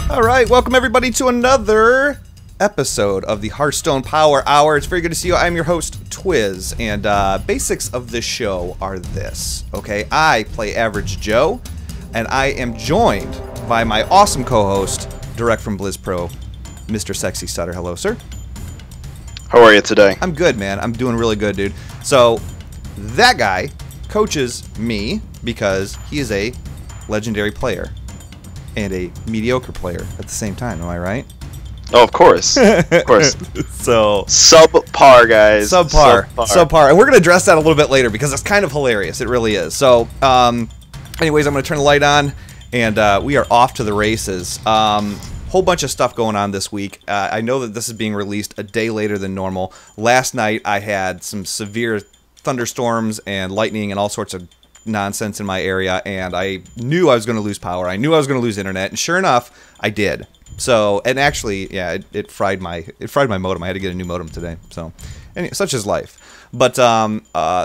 All right, welcome everybody to another episode of the Hearthstone Power Hour. It's very good to see you. I'm your host, Twiz, and basics of this show are this, okay? I play Average Joe, and I am joined by my awesome co-host, direct from Blizz Pro, Mr. Sexy Sutter. Hello, sir. How are you today? I'm good, man. I'm doing really good, dude. So, that guy coaches me because he is a legendary player and a mediocre player at the same time. Am I right? Oh, of course. Of course. So subpar, guys. Subpar. And we're going to address that a little bit later because it's kind of hilarious. It really is. So, anyways, I'm going to turn the light on, and we are off to the races. Whole bunch of stuff going on this week. I know that this is being released a day later than normal. Last night, I had some severe thunderstorms and lightning and all sorts of nonsense in my area, and I knew I was going to lose power. I knew I was going to lose internet, and sure enough, I did. So, and actually, yeah, it fried my modem. I had to get a new modem today. So, anyway, such is life. But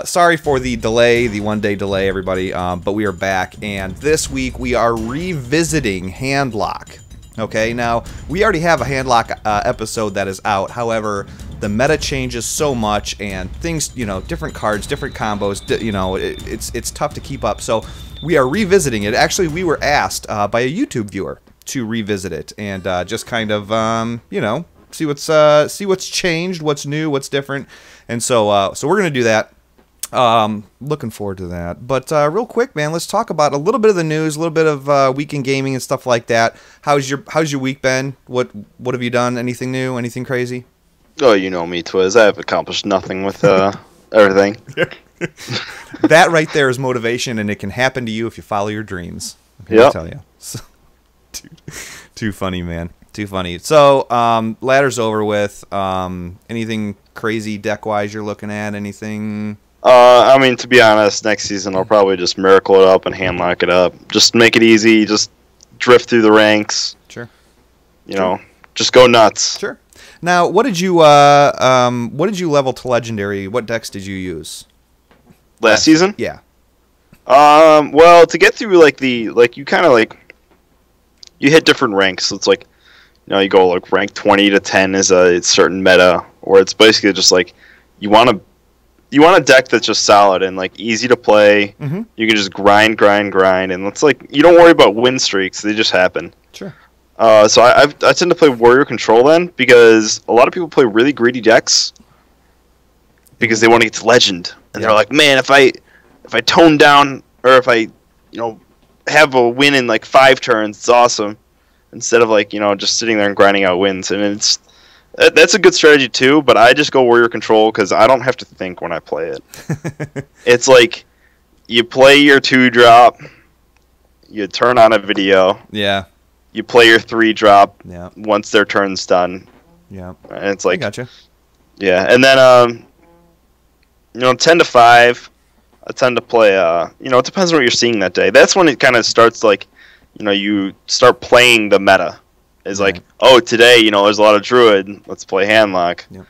sorry for the delay, the one-day delay, everybody. But we are back, and this week we are revisiting Handlock. Okay, now we already have a Handlock episode that is out. However, the meta changes so much, and things, you know, different cards, different combos, you know, it's tough to keep up. So we are revisiting it. Actually, we were asked by a YouTube viewer to revisit it and just kind of, you know, see what's changed, what's new, what's different, and so we're gonna do that. Looking forward to that. But real quick, man, let's talk about a little bit of the news, a little bit of week in gaming and stuff like that. How's your week been? What have you done? Anything new? Anything crazy? Oh, you know me, Twiz. I have accomplished nothing with everything. That right there is motivation, and it can happen to you if you follow your dreams. Yeah, I tell you. So, too funny, man. Too funny. So, ladder's over with. Anything crazy deck-wise you're looking at? Anything? I mean, to be honest, next season I'll probably just miracle it up and handlock it up. Just make it easy. Just drift through the ranks. Sure. You know, just go nuts. Sure. Now, what did you level to legendary? What decks did you use? Last season? Yeah. Well, to get through you kind of you hit different ranks. So it's like, you know, you go like rank 20 to 10 is a certain meta, or it's basically just like you want a deck that's just solid and like easy to play. Mm-hmm. You can just grind, and it's like you don't worry about win streaks; they just happen. Sure. So I tend to play Warrior Control then, because a lot of people play really greedy decks because they want to get to Legend, and they're like, man, if I tone down, or if I, you know, have a win in like 5 turns, it's awesome. Instead of like, you know, just sitting there and grinding out wins, and that's a good strategy too. But I just go Warrior Control because I don't have to think when I play it. It's like you play your 2-drop, you turn on a video. Yeah. You play your 3-drop. Yeah. Once their turn's done. Yeah. And it's like, I gotcha. Yeah, and then you know, 10 to 5, I tend to play. You know, it depends on what you're seeing that day. That's when it kind of starts, like, you know, you start playing the meta. It's like, oh, today, you know, there's a lot of Druid. Let's play Handlock. Yep.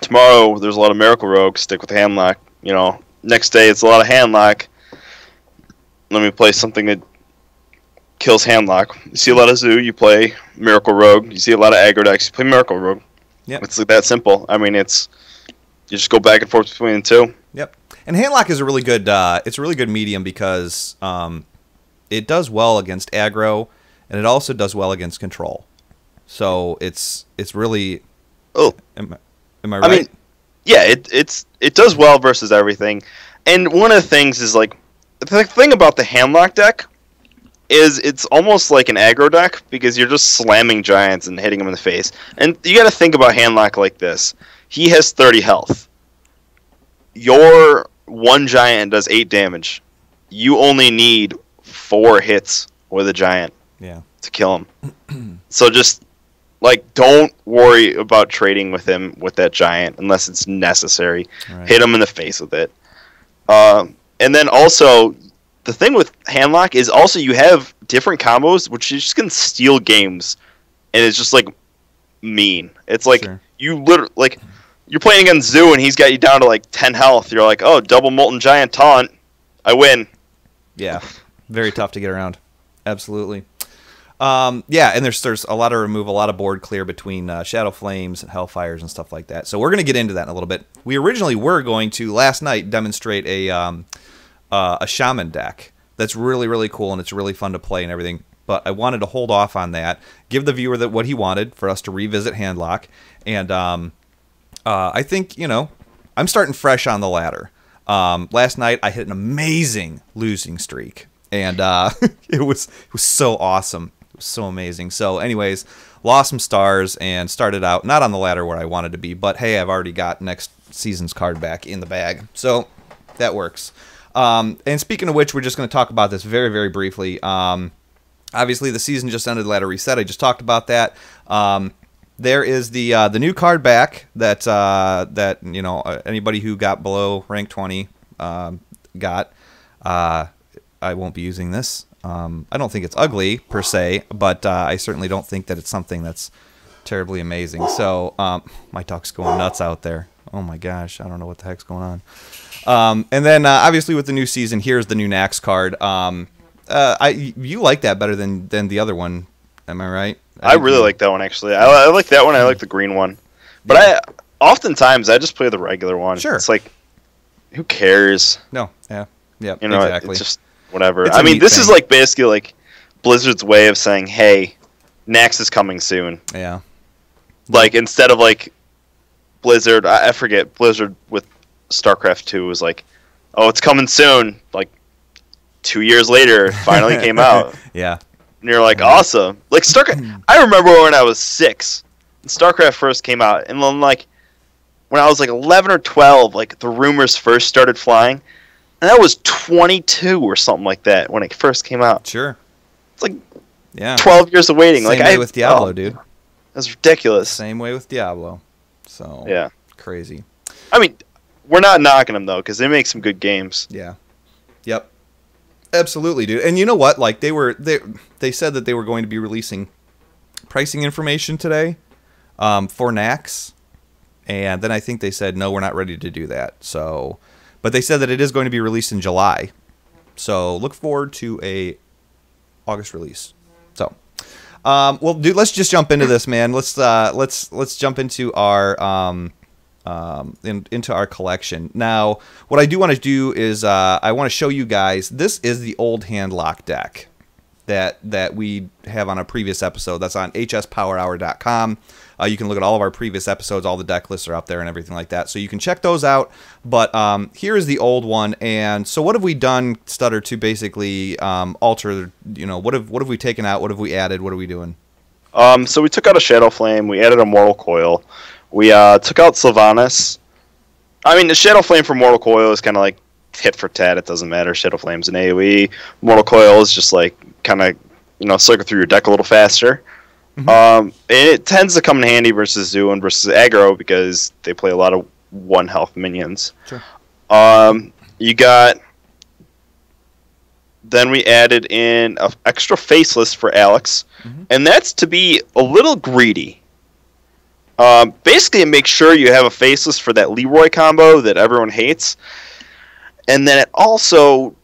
Tomorrow, there's a lot of Miracle Rogue. Stick with Handlock. You know, next day, it's a lot of Handlock. Let me play something that kills Handlock. You see a lot of Zoo, you play Miracle Rogue. You see a lot of aggro decks, you play Miracle Rogue. Yep. It's like that simple. I mean, you just go back and forth between the two. Yep. And Handlock is a really good it's a really good medium because it does well against aggro, and it also does well against control. So it's really. Oh, am I right? I mean, yeah, it does well versus everything. And one of the things is, like, the thing about the Handlock deck is it's almost like an aggro deck because you're just slamming giants and hitting them in the face. And you got to think about Handlock like this: he has 30 health. Your one giant does 8 damage. You only need 4 hits with a giant. Yeah. To kill him. So just, like, don't worry about trading with him with that giant unless it's necessary. Right. Hit him in the face with it. And then also, the thing with Handlock is also you have different combos which you just can steal games, and it's just like mean. It's like you literally, like, you're playing against Zoo and he's got you down to like 10 health. You're like, oh, double Molten Giant taunt, I win. Yeah, very tough to get around. Absolutely. Yeah, and there's a lot of removal, a lot of board clear between Shadow Flames and Hellfires and stuff like that. So we're going to get into that in a little bit. We originally were going to, last night, demonstrate a Shaman deck that's really, really cool, and it's really fun to play and everything. But I wanted to hold off on that, give the viewer what he wanted for us to revisit Handlock. And I think, I'm starting fresh on the ladder. Last night, I hit an amazing losing streak. And it was so awesome. So amazing. So anyways, lost some stars and started out not on the ladder where I wanted to be, but hey, I've already got next season's card back in the bag, so that works. And speaking of which, we're just going to talk about this very, very briefly. Obviously the season just ended, ladder reset. I just talked about that. There is the new card back that anybody who got below rank 20 got. I won't be using this. I don't think it's ugly, per se, but I certainly don't think that it's something that's terribly amazing. So, my duck's going nuts out there. Oh my gosh, I don't know what the heck's going on. And then, obviously, with the new season, here's the new Nax card. You like that better than the other one, am I right? I really like that one, actually. I like that one, I like the green one. But oftentimes, I just play the regular one. Sure. It's like, who cares? No, yeah, exactly. It's just... whatever. It's this is like basically like Blizzard's way of saying, "Hey, Nax is coming soon." Yeah. Like instead of like Blizzard, I forget Blizzard with StarCraft 2 was like, "Oh, it's coming soon." Like 2 years later, it finally came out. Yeah. And you're like, awesome. Like StarCraft. I remember when I was 6, and StarCraft first came out, and then like when I was like 11 or 12, like the rumors first started flying. And that was 22 or something like that when it first came out. Sure. It's like 12 years of waiting. Same way with Diablo, dude. That's ridiculous. Same way with Diablo. So yeah, crazy. I mean, we're not knocking them though because they make some good games. Yeah. Yep. Absolutely, dude. And you know what? Like they said that they were going to be releasing pricing information today for Nax, and then I think they said no, we're not ready to do that. So. But they said that it is going to be released in July, so look forward to a August release. So, well, dude, let's just jump into this, man. Let's jump into our into our collection. Now, what I do want to do is I want to show you guys. This is the old Handlock deck that we have on a previous episode. That's on hspowerhour.com. You can look at all of our previous episodes. All the deck lists are up there and everything like that. So you can check those out. But here is the old one. And so what have we done, Stutter, to basically alter, what have we taken out? What have we added? What are we doing? So we took out a Shadow Flame. We added a Mortal Coil. We took out Sylvanas. I mean, the Shadow Flame for Mortal Coil is kind of like tit for tat. It doesn't matter. Shadow Flame's an AoE. Mortal Coil is just like kind of, cycle through your deck a little faster. Mm-hmm. And it tends to come in handy versus Zoo and versus aggro because they play a lot of 1 health minions. Sure. Then we added in an extra Faceless for Alex, and that's to be a little greedy. Basically, it makes sure you have a Faceless for that Leroy combo that everyone hates, and then it also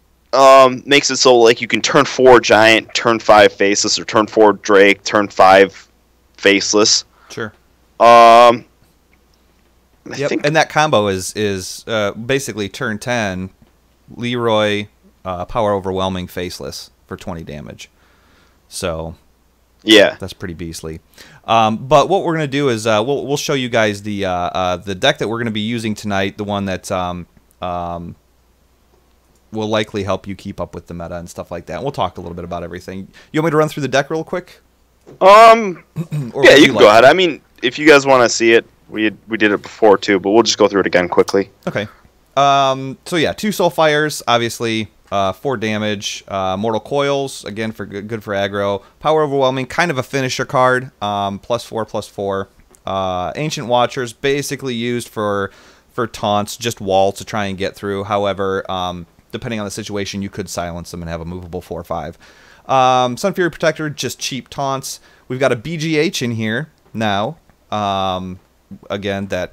makes it so like you can turn 4 Giant, turn 5 Faceless, or turn 4 Drake, turn 5 Faceless. Sure. I think, and that combo is basically turn 10, Leroy, Power Overwhelming, Faceless for 20 damage. So yeah, that's pretty beastly. But what we're gonna do is we'll show you guys the deck that we're gonna be using tonight. The one that will likely help you keep up with the meta and stuff like that. And we'll talk a little bit about everything. You want me to run through the deck real quick? Yeah, you can go ahead. I mean, if you guys want to see it, we did it before too, but we'll just go through it again quickly. Okay. So yeah, 2 Soulfires, obviously, 4 damage. Mortal Coils, again, for good for aggro. Power Overwhelming, kind of a finisher card. +4/+4. Ancient Watchers, basically used for taunts, just walls to try and get through. However, depending on the situation, you could silence them and have a movable 4/5. Sun Fury Protector, just cheap taunts. We've got a BGH in here now. Again, that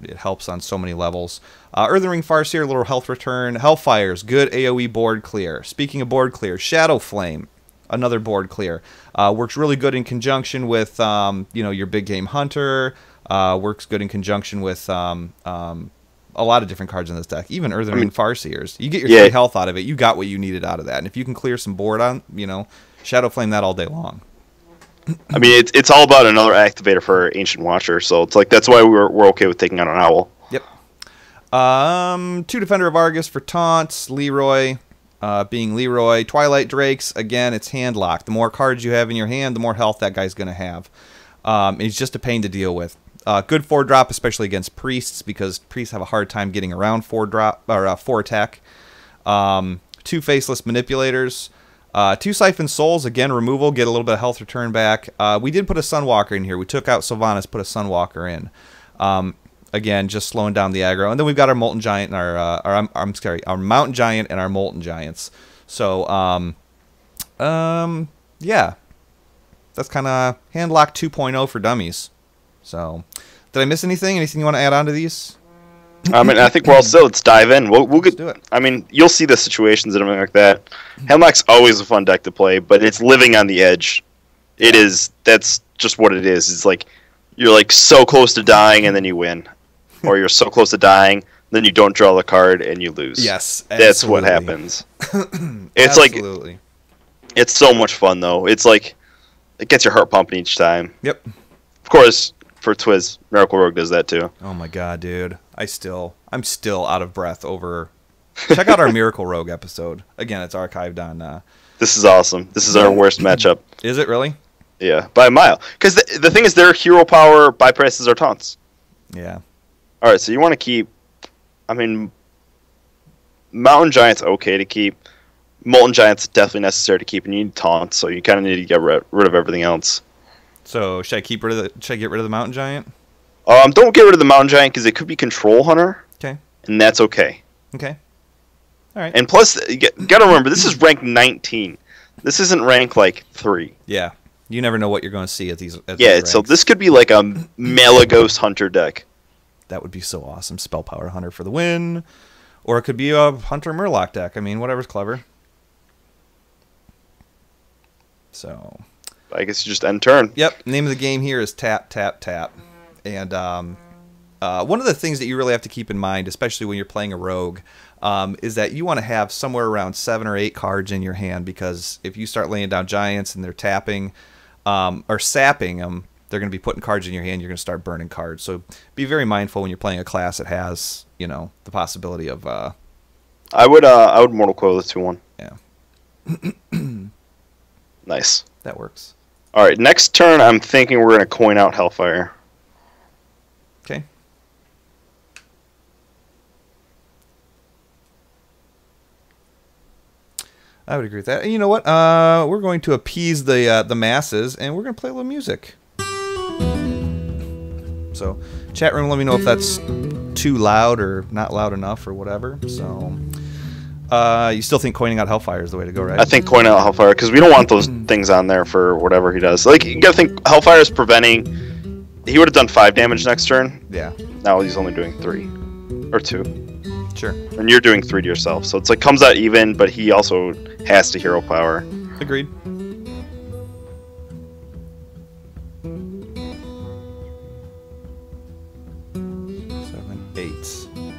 it helps on so many levels. Earthen Ring Farseer, little health return. Hellfires, good AoE board clear. Speaking of board clear, Shadow Flame. another board clear. Works really good in conjunction with your big game hunter. Works good in conjunction with a lot of different cards in this deck. Even Earthen Ring Farseers. You get your 3 health out of it. You got what you needed out of that. And if you can clear some board on, Shadow Flame that all day long. I mean, it's all about another activator for Ancient Watcher. So it's like that's why we're okay with taking out an Owl. Yep. 2 Defender of Argus for taunts. Leroy, being Leroy. Twilight Drakes, again, it's handlocked. The more cards you have in your hand, the more health that guy's going to have. It's just a pain to deal with. Good 4-drop, especially against priests, because priests have a hard time getting around 4-drop or 4 attack. 2 Faceless Manipulators. 2 Siphon Souls, again, removal, get a little bit of health return back. We did put a Sunwalker in here. We took out Sylvanas, put a Sunwalker in. Again, just slowing down the aggro. And then we've got our Molten Giant and our Mountain Giant and our Molten Giants. So, yeah. That's kind of Handlock 2.0 for dummies. So, did I miss anything? Anything you want to add on to these? I mean, I think we're all set. Let's dive in. We'll get. Let's do it. I mean, you'll see the situations and everything like that. Handlock's always a fun deck to play, but it's living on the edge. It is. That's just what it is. It's like you're like so close to dying and then you win, or you're so close to dying then you don't draw the card and you lose. Yes, that's what happens. It's absolutely. Like it's so much fun though. It's like it gets your heart pumping each time. Yep. Of course, for Twiz, Miracle Rogue does that too. Oh my god, dude. I'm still out of breath over. Check out our Miracle Rogue episode. Again, it's archived on. This is awesome. This is our worst matchup. Is it really? Yeah, by a mile. Because the thing is, their hero power bypasses our taunts. Yeah. All right, so you want to keep. I mean, Mountain Giant's okay to keep. Molten Giant's definitely necessary to keep, and you need taunts, so you kind of need to get rid of everything else. So should I get rid of the Mountain Giant? Don't get rid of the Mountain Giant because it could be Control Hunter. Okay. And that's okay. Okay. All right. And plus, you got to remember, this is rank 19. This isn't rank like 3. Yeah. You never know what you're going to see at these. So this could be like a Malagos Hunter deck. That would be so awesome. Spell Power Hunter for the win, or it could be a Hunter Murloc deck. I mean, whatever's clever. So. I guess you just end turn. Yep. Name of the game here is tap, tap, tap. And one of the things that you really have to keep in mind, especially when you're playing a rogue, is that you want to have somewhere around 7 or 8 cards in your hand, because if you start laying down giants and they're tapping or sapping them, they're going to be putting cards in your hand. You're going to start burning cards. So be very mindful when you're playing a class that has, the possibility of. I would Mortal Coil the 2/1. Yeah. Nice. That works. All right, next turn, I'm thinking we're going to coin out Hellfire. Okay. I would agree with that. And you know what? We're going to appease the masses, and we're going to play a little music. So, chat room, let me know if that's too loud or not loud enough or whatever. So, you still think coining out Hellfire is the way to go, right? I think coin out Hellfire, because we don't want those things on there for whatever he does. Like, you gotta think, Hellfire is preventing. He would have done 5 damage next turn. Yeah. Now he's only doing 3 or 2. Sure. And you're doing 3 to yourself, so it's like comes out even, but he also has to hero power. Agreed.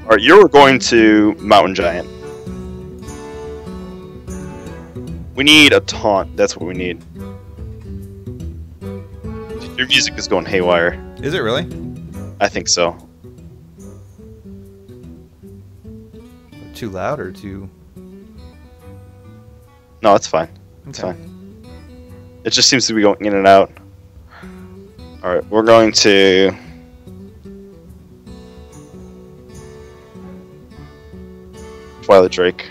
All right, you're going to Mountain Giant. We need a taunt. That's what we need. Your music is going haywire. Is it really? I think so. Too loud or too? No, it's fine. It's fine. It just seems to be going in and out. All right, we're going to. Twilight Drake.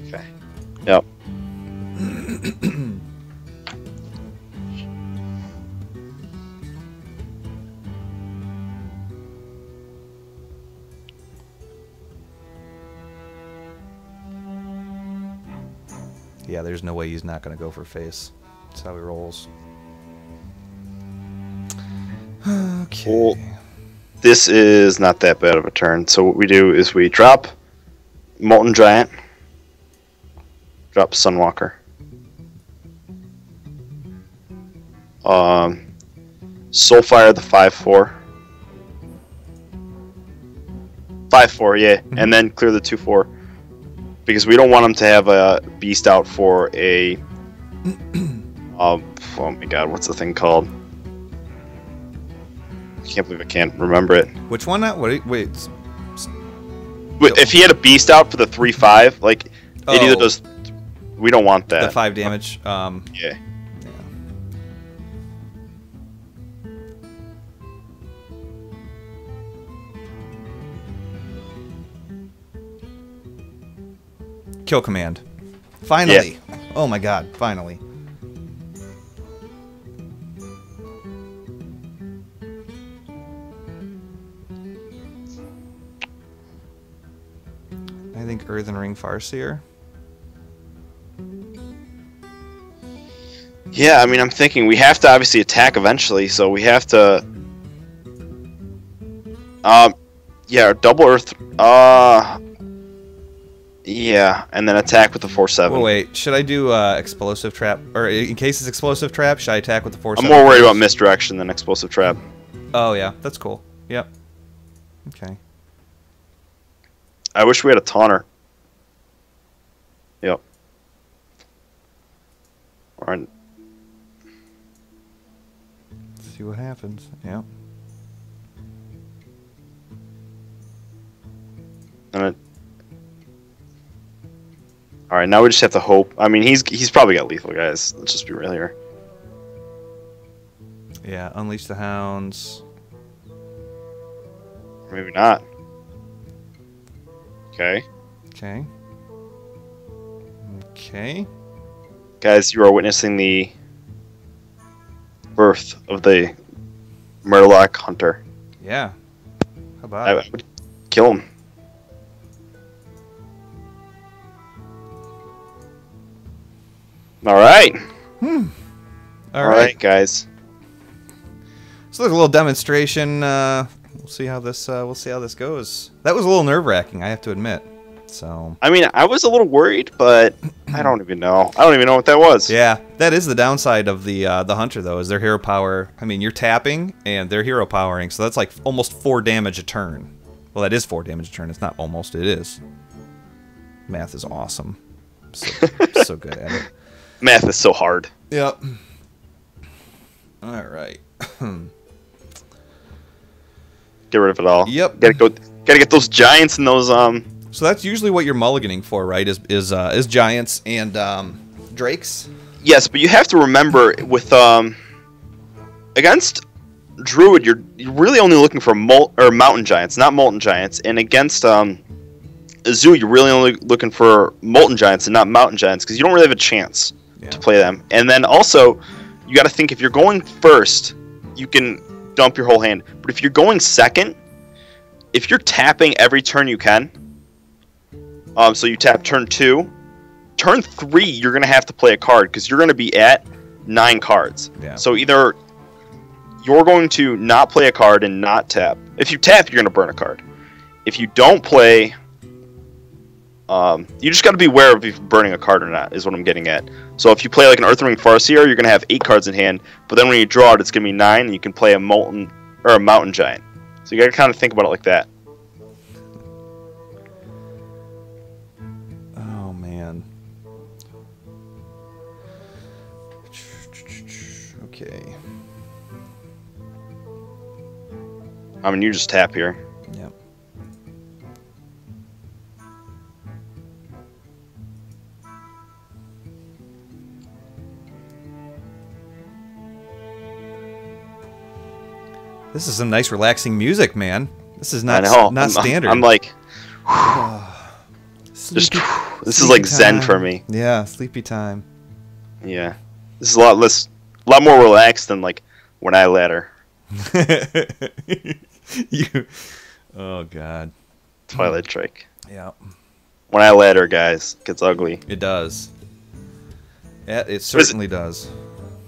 Okay. Yep. Yeah, there's no way he's not going to go for face. That's how he rolls. Okay. Well, this is not that bad of a turn. So what we do is we drop Molten Giant. Drop Sunwalker. Soulfire the 5/4. 5/4, yeah, and then clear the 2/4 because we don't want him to have a beast out for a. Oh my god, what's the thing called? I can't believe I can't remember it. Which one? Wait. If he had a beast out for the 3/5, like it either does. We don't want that. The 5 damage. Yeah. Kill command. Finally. Yeah. Oh my god, finally. I think Earthen Ring Farseer. Yeah, I mean, I'm thinking we have to obviously attack eventually, so we have to. Yeah, double Earth. Yeah, and then attack with the 4/7. Well, wait, should I do explosive trap, or in case it's explosive trap, should I attack with the 4/7? I'm more worried about misdirection than explosive trap. Oh yeah, that's cool. Yep. Okay. I wish we had a taunter. Yep. All right. See what happens. Yep. All right, now we just have to hope. I mean, he's probably got lethal, guys. Let's just be real here. Yeah, unleash the hounds. Maybe not. Okay. Okay. Okay. Guys, you are witnessing the birth of the Murloc Hunter. Yeah. How about I would kill him. All right. All right, guys. So there's a little demonstration. We'll see how this goes. That was a little nerve-wracking, I have to admit. So. I mean, I was a little worried, but I don't even know. I don't even know what that was. Yeah, that is the downside of the hunter, though, is their hero power. I mean, you're tapping and they're hero powering, so that's like almost 4 damage a turn. Well, that is 4 damage a turn. It's not almost. It is. Math is awesome. So good at it. Math is so hard. Yep. All right. Get rid of it all. Yep. Gotta get those giants and those So that's usually what you're mulliganing for, right? Is giants and drakes. Yes, but you have to remember with against druid, you're really only looking for mountain giants, not molten giants, and against zoo, you're really only looking for molten giants and not mountain giants because you don't really have a chance to play them. And then also, you got to think if you're going first, you can dump your whole hand. But if you're going second, if you're tapping every turn you can, so you tap turn 2, turn 3, you're going to have to play a card because you're going to be at 9 cards. Yeah. So either you're going to not play a card and not tap. If you tap, you're going to burn a card. If you don't play, you just got to be aware of if you're burning a card or not, is what I'm getting at. So if you play like an Earthen Ring Farseer, you're going to have 8 cards in hand, but then when you draw it, it's going to be 9, and you can play a molten or a mountain giant. So you got to kind of think about it like that. Oh man. Okay. I mean, you just tap here. Yep. This is some nice relaxing music, man. This is not standard. I'm like, Sleepy, this is like zen for me. Yeah, sleepy time. Yeah, this is a lot more relaxed than like when I ladder. Oh god. Twilight Drake. Yeah. When I ladder, guys, it gets ugly. It does. Yeah, it certainly does.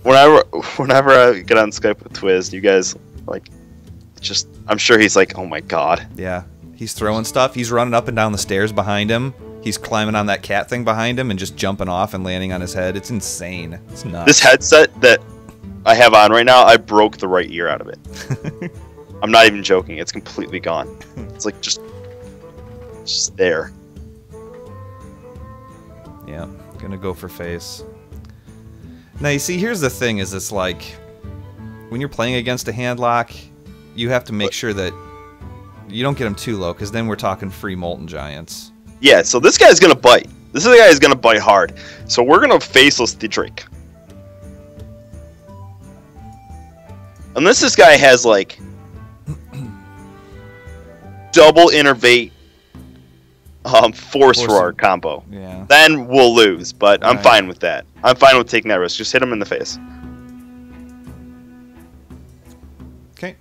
Whenever I get on Skype with Twiz, you guys like, just I'm sure he's like, oh my god. Yeah. He's throwing stuff. He's running up and down the stairs behind him. He's climbing on that cat thing behind him and just jumping off and landing on his head. It's insane. It's nuts. This headset that I have on right now, I broke the right ear out of it. I'm not even joking. It's completely gone. It's like just there. Yeah, gonna go for face. Now, you see, here's the thing, is it's like, when you're playing against a handlock, you have to make sure that you don't get them too low, because then we're talking free Molten Giants. Yeah, so this guy's gonna bite. This guy is gonna bite hard. So we're gonna faceless the Drake. Unless this guy has, like, double innervate force roar combo. Yeah. Then we'll lose, but I'm fine with that. I'm fine with taking that risk. Just hit him in the face. Okay.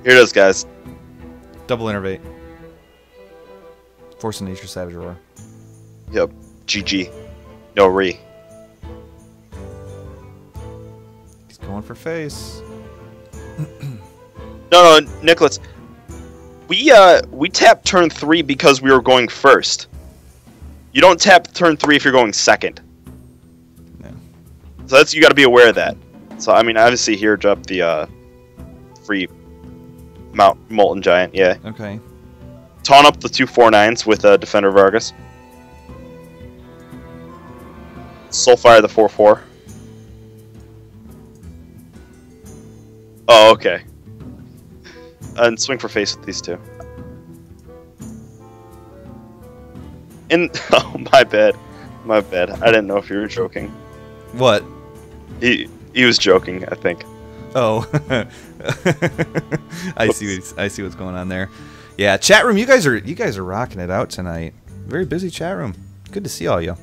Here it is, guys. Double innervate. Force of Nature, Savage Roar. Yep. GG. No re. He's going for face. No, Nicholas. We tapped turn 3 because we were going first. You don't tap turn 3 if you're going second. Yeah. So you got to be aware of that. So I mean, obviously here drop the free Molten Giant. Yeah. Okay. Taunt up the 2/4/9s with Defender Vargas. Soulfire the 4/4. Oh, okay. And swing for face with these two. And oh, my bad. My bad. I didn't know if you were joking. What? He was joking, I think. Oh. I see what's going on there. Yeah, chat room, you guys are rocking it out tonight. Very busy chat room. Good to see all you.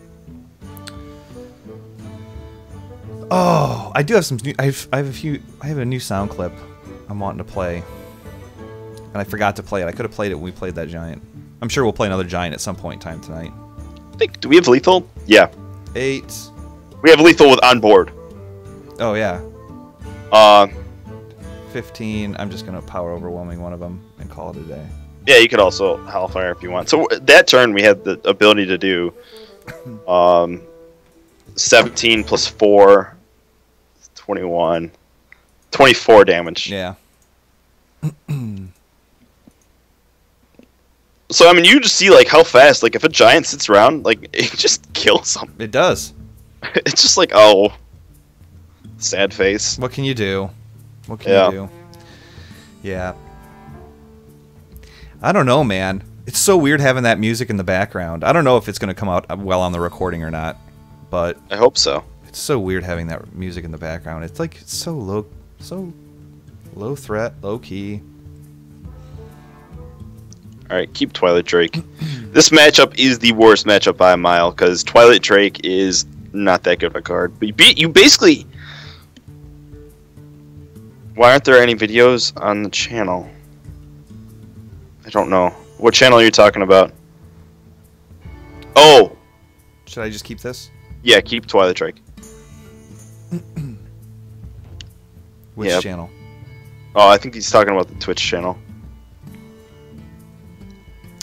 Oh, I do have some new, I have a new sound clip I'm wanting to play. And I forgot to play it. I could have played it when we played that giant. I'm sure we'll play another giant at some point in time tonight. Do we have lethal? Yeah. 8. We have lethal with on board. Oh yeah. 15. I'm just gonna power overwhelming one of them and call it a day. Yeah, you could also Hellfire if you want. So that turn we had the ability to do 17 plus 4, 21, 24 damage. Yeah. So I mean, you just see like how fast, like if a giant sits around, like it just kills them. It does. It's just like, oh, sad face. What can you do? What can you do? Yeah. I don't know, man. It's so weird having that music in the background. I don't know if it's going to come out well on the recording or not, but I hope so. It's so weird having that music in the background. It's like it's so low threat, low key. All right, keep Twilight Drake. This matchup is the worst matchup by a mile because Twilight Drake is not that good of a card. But you basically. Why aren't there any videos on the channel? I don't know. What channel are you talking about? Oh! Should I just keep this? Yeah, keep Twilight Drake. Which channel? Oh, I think he's talking about the Twitch channel.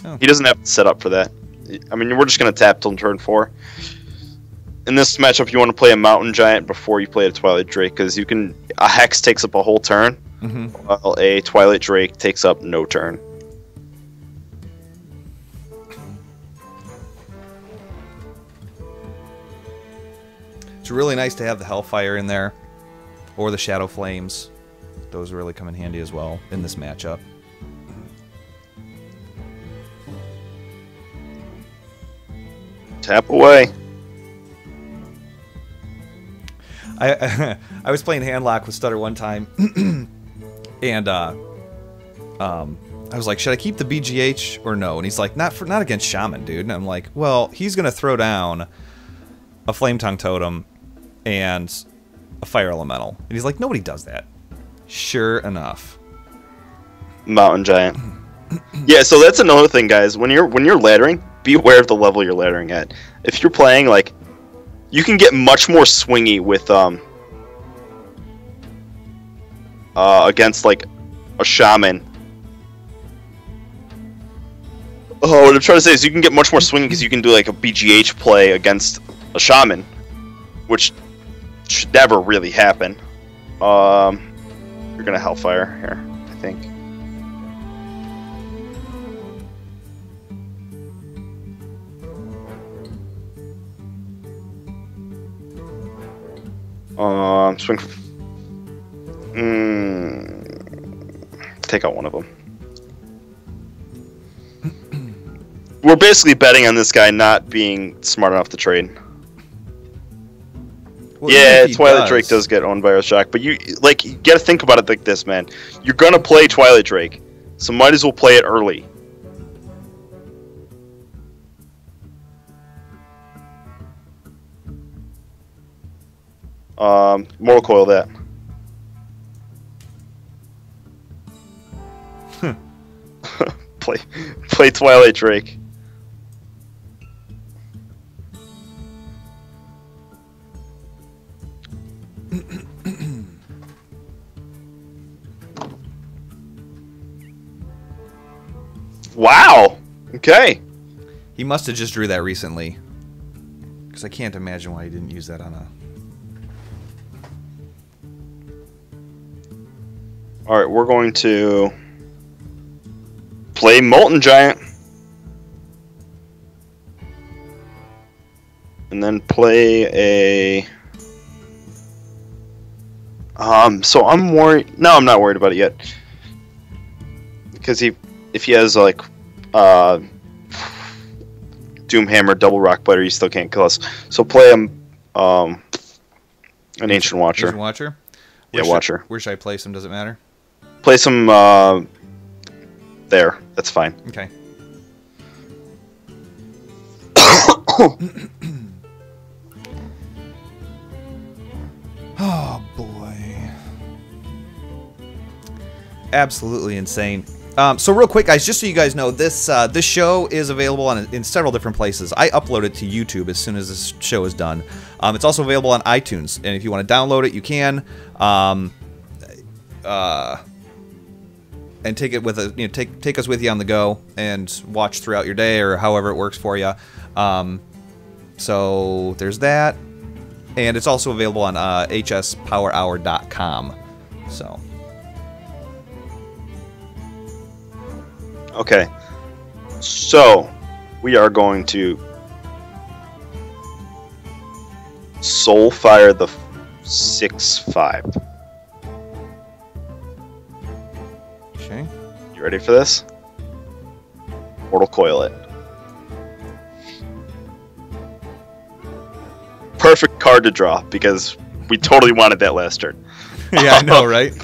Oh. He doesn't have to set up for that. I mean, we're just going to tap till turn 4. In this matchup, you want to play a Mountain Giant before you play a Twilight Drake, because you can... A Hex takes up a whole turn, while a Twilight Drake takes up no turn. It's really nice to have the Hellfire in there, or the Shadow Flames. Those really come in handy as well in this matchup. Tap away. I was playing Handlock with Stutter one time, and I was like, should I keep the BGH or no? And he's like, not against Shaman, dude. And I'm like, well, he's gonna throw down a Flame Tongue Totem and a Fire Elemental. And he's like, nobody does that. Sure enough. Mountain Giant. Yeah, so that's another thing, guys. When you're laddering, be aware of the level you're laddering at. If you're playing, like, you can get much more swingy with, against, like, a Shaman. Oh, what I'm trying to say is you can get much more swingy because you can do, like, a BGH play against a Shaman, which should never really happen. You're gonna Hellfire here, I think. Swing. Take out one of them. We're basically betting on this guy not being smart enough to trade. Well, yeah, Twilight Drake does get owned by Earthshock, but you gotta think about it like this, man. You're gonna play Twilight Drake, so might as well play it early. Mortal Coil that. play Twilight Drake. Wow. Okay. He must have just drew that recently, because I can't imagine why he didn't use that on a. All right, we're going to play Molten Giant, and then play a. So I'm worried. No, I'm not worried about it yet, because if he has like, Doomhammer, Double Rock Biter, he still can't kill us. So play him, an Ancient Watcher. Ancient Watcher. Yeah, Watcher. Where should I place him? Does it matter? Place him there. That's fine. Okay. Oh boy. Absolutely insane. So real quick, guys, just so you guys know, this show is available in several different places. I upload it to YouTube as soon as this show is done. It's also available on iTunes, and if you want to download it, you can. And take it with a take us with you on the go and watch throughout your day or however it works for you. So there's that, and it's also available on hspowerhour.com. So. Okay, so we are going to Soulfire the 6/5. Okay. You ready for this? Mortal Coil it. Perfect card to draw because we totally wanted that last turn. Yeah, I know, right?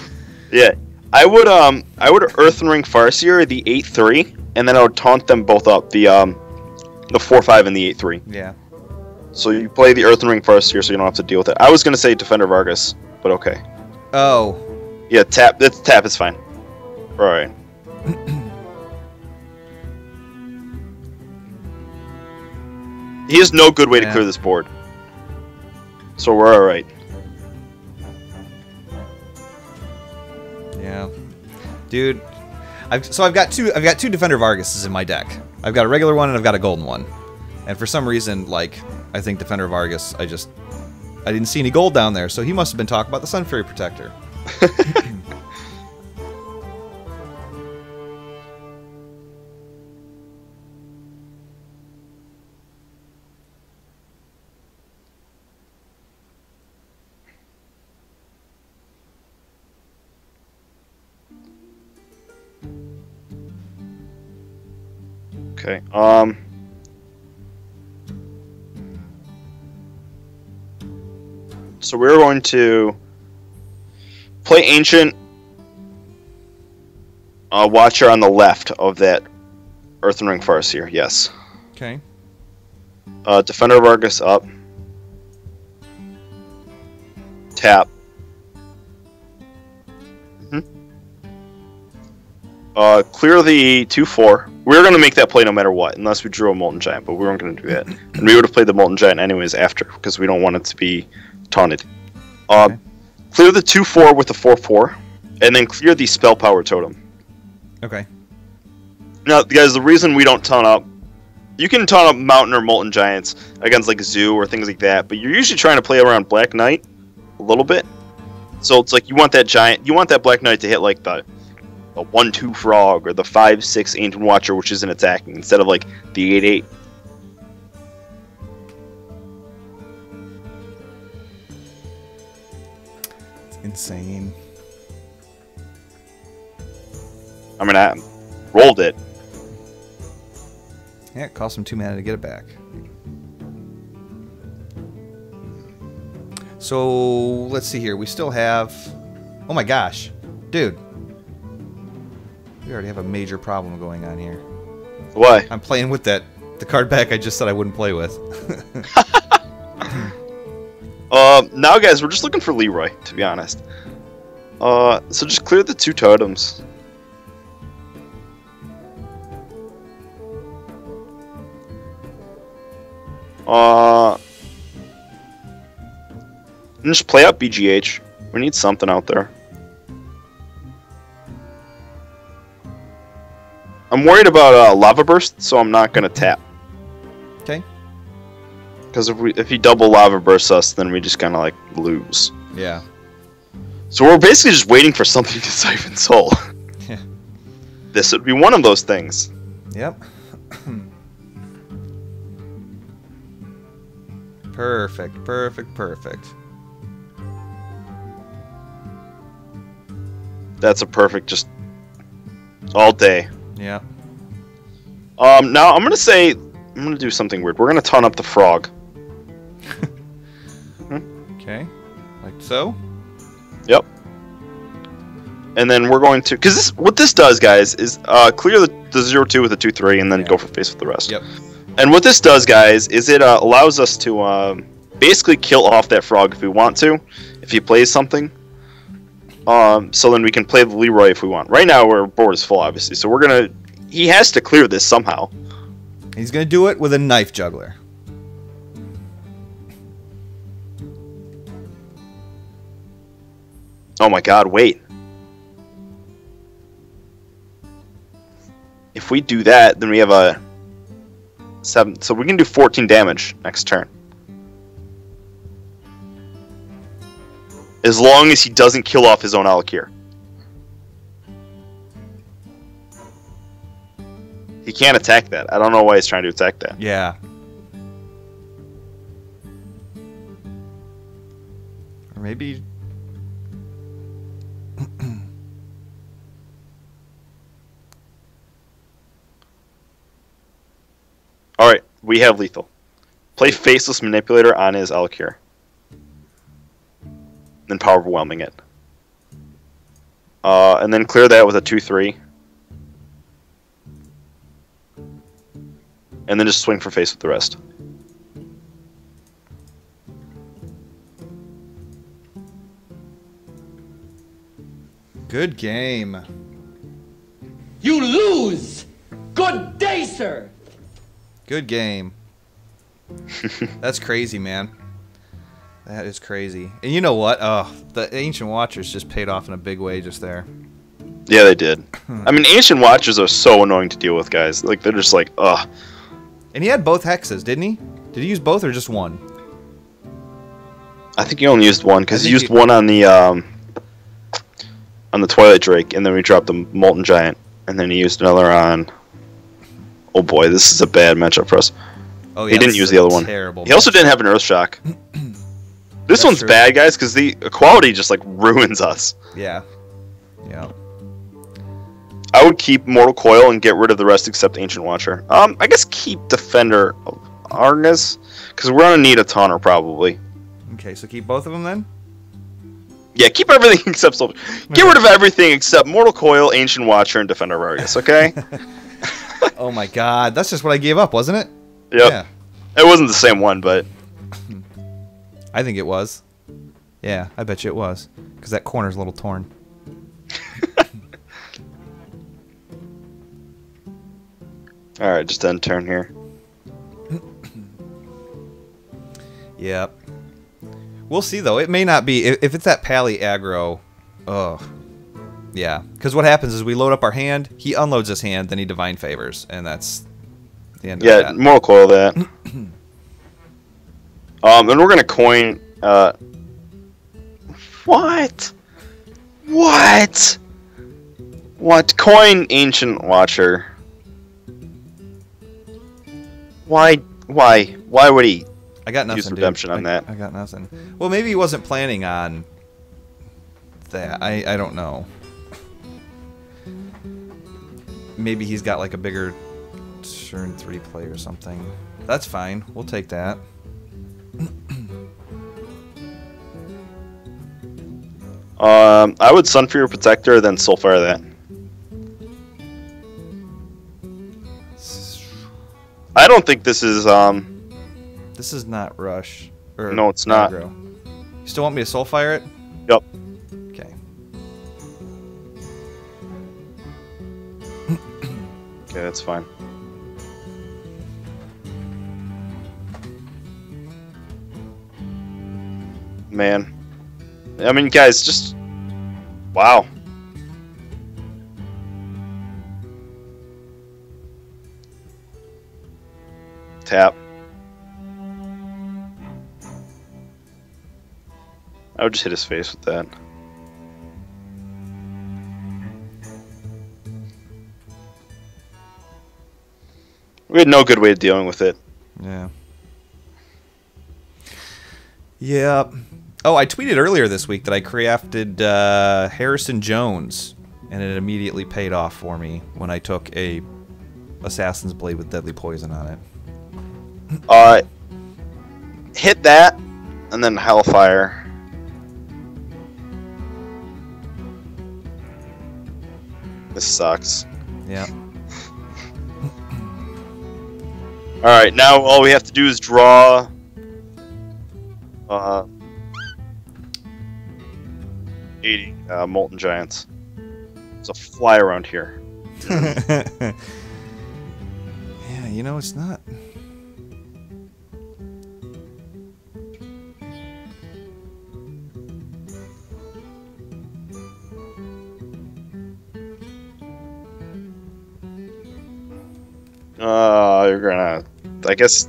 Yeah. I would Earthen Ring Farseer, the 8/3, and then I would taunt them both up, the 4/5 and the 8/3. Yeah. So you play the Earthen Ring Farseer so you don't have to deal with it. I was gonna say Defender Vargas, but okay. Oh. Yeah, tap is fine. Alright. He has no good way to clear this board. So we're alright. Yeah, dude. I've got two Defender Vargases in my deck. I've got a regular one and I've got a golden one. And for some reason, like, I think Defender Vargas, I didn't see any gold down there, so he must have been talking about the Sun Fury Protector. Okay. So we're going to play Ancient Watcher on the left of that Earthen Ring Farseer. Yes. Okay. Defender Vargas up. Tap. Clear the 2/4. We were going to make that play no matter what, unless we drew a Molten Giant, but we weren't going to do that. And we would have played the Molten Giant anyways after, because we don't want it to be taunted. Okay. Clear the 2/4 with the 4/4, and then clear the Spell Power Totem. Okay. Now, guys, the reason we don't taunt up, you can taunt up Mountain or Molten Giants against like Zoo or things like that, but you're usually trying to play around Black Knight a little bit. So it's like you want that Giant, you want that Black Knight to hit like the 1/2 Frog or the 5/6 Ancient Watcher, which isn't attacking, instead of like the 8/8. It's insane. I mean, I rolled it. Yeah, it cost him 2 mana to get it back. So, let's see here. We still have... Oh my gosh. Dude. We already have a major problem going on here. Why? I'm playing with the card back I just said I wouldn't play with. Now, guys, we're just looking for Leroy, to be honest. So just clear the 2 totems. And just play out BGH. We need something out there. I'm worried about Lava Burst, so I'm not gonna tap. Okay. Because if he double Lava Bursts us, then we just kind of like lose. Yeah. So we're basically just waiting for something to Siphon Soul. Yeah. This would be one of those things. Yep. Perfect, perfect, perfect. That's a perfect just all day. Yeah. Now I'm gonna do something weird. We're gonna taunt up the frog. Okay. Like so? Yep. And then we're going to, because what this does, guys, is clear the 0/2 with a 2/3, and then go for face with the rest. Yep. And what this does, guys, is it allows us to basically kill off that frog if we want to, if he plays something. So then we can play the Leroy if we want. Right now, our board is full, obviously, so we're gonna. He has to clear this somehow. He's gonna do it with a Knife Juggler. Oh my God! Wait. If we do that, then we have a 7. So we can do 14 damage next turn. As long as he doesn't kill off his own Alakir. He can't attack that. I don't know why he's trying to attack that. Yeah. Or maybe... Alright, we have lethal. Play Faceless Manipulator on his Alakir. Then Power Overwhelming it. And then clear that with a 2/3. And then just swing for face with the rest. Good game. You lose! Good day, sir! Good game. That's crazy, man. That is crazy. And you know what? Oh, the Ancient Watchers just paid off in a big way just there. Yeah, they did. I mean, Ancient Watchers are so annoying to deal with, guys. Like, they're just like, ugh. And he had both hexes, didn't he? Did he use both or just one? I think he only used one, because he used one on the Twilight Drake, and then we dropped the Molten Giant, and then he used another on... Oh boy, this is a bad matchup for us. Oh, yeah, he didn't use the other one. He also didn't have an Earth Shock. This one's true. bad, guys, because the equality just like ruins us. Yeah. Yeah. I would keep Mortal Coil and get rid of the rest except Ancient Watcher. I guess keep Defender of Argus, because we're gonna need a Taunter probably. Okay, so keep both of them then? Yeah, keep everything except Soldier. Get rid of everything except Mortal Coil, Ancient Watcher, and Defender of Argus, okay? Oh my god, that's just what I gave up, wasn't it? Yep. Yeah. It wasn't the same one, but... I think it was. Yeah, I bet you it was. Because that corner's a little torn. Alright, just end turn here. Yep. We'll see, though. It may not be. If it's that Pally aggro, oh. Yeah. Because what happens is we load up our hand, he unloads his hand, then he Divine Favors, and that's the end of that. Yeah, moral coil that. And we're going to coin... What? What? What? Coin Ancient Watcher. Why? Why would he I got nothing, use redemption on that? I got nothing. Well, maybe he wasn't planning on that. I don't know. Maybe he's got like a bigger turn 3 play or something. That's fine. We'll take that. I would Sunfear Protector, then Soulfire that. I don't think this is, This is not Rush. Or No, it's not. aggro. You still want me to Soulfire it? Yep. Okay. Okay, that's fine. Man. I mean, guys, just... Wow. Tap. I would just hit his face with that. We had no good way of dealing with it. Yeah. Yeah. Oh, I tweeted earlier this week that I crafted Harrison Jones, and it immediately paid off for me when I took a Assassin's Blade with Deadly Poison on it. Hit that, and then Hellfire. This sucks. Yeah. Alright, now all we have to do is draw... 80 Molten Giants. There's a fly around here. Yeah, you know, it's not... You're gonna... I guess...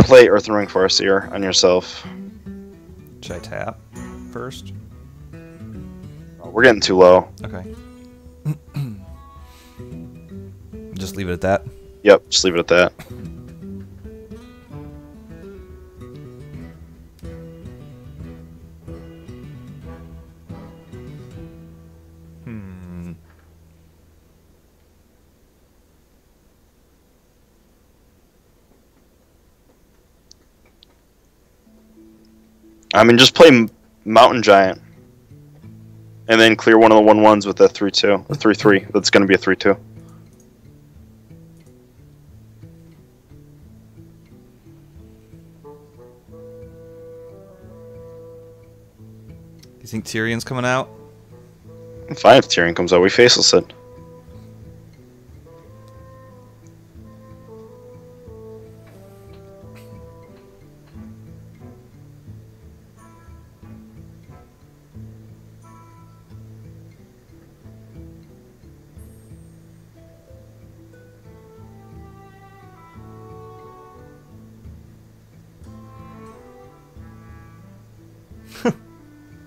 Play Earthen Ring Farseer on yourself. Should I tap first? Oh, we're getting too low. Okay. Just leave it at that? Yep, just leave it at that. I mean, just play Mountain Giant. And then clear one of the 1/1s with a 3/2. A 3/3. That's going to be a 3/2. You think Tyrion's coming out? Fine if Tyrion comes out. We faceless it.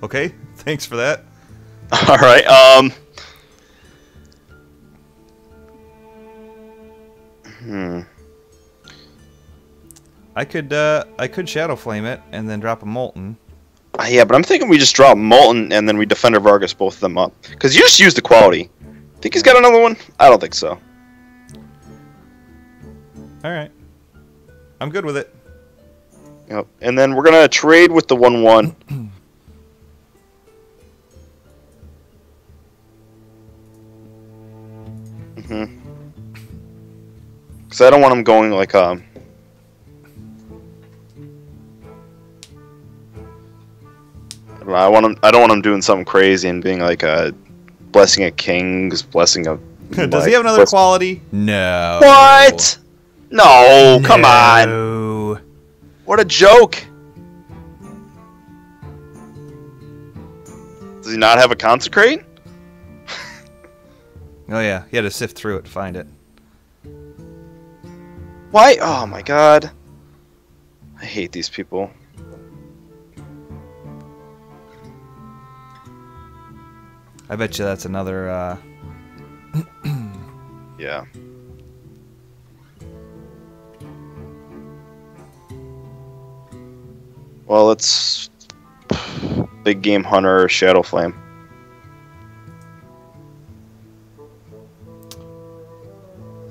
Okay, thanks for that. All right. I could Shadow Flame it and then drop a Molten. Yeah, but I'm thinking we just drop Molten and then we Defender Vargas both of them up. Because you just used the quality. Think he's got another one? I don't think so. Alright. I'm good with it. Yep. And then we're going to trade with the 1/1. Because I don't want him going like I don't want him doing something crazy and being like a blessing of kings, blessing of Does he have another quality? No. What? No, come on. No. What a joke. Does he not have a consecrate? Oh yeah, he had to sift through it to find it. Why? Oh my god. I hate these people. I bet you that's another, Yeah. Well, it's Big Game Hunter or Shadow Flame.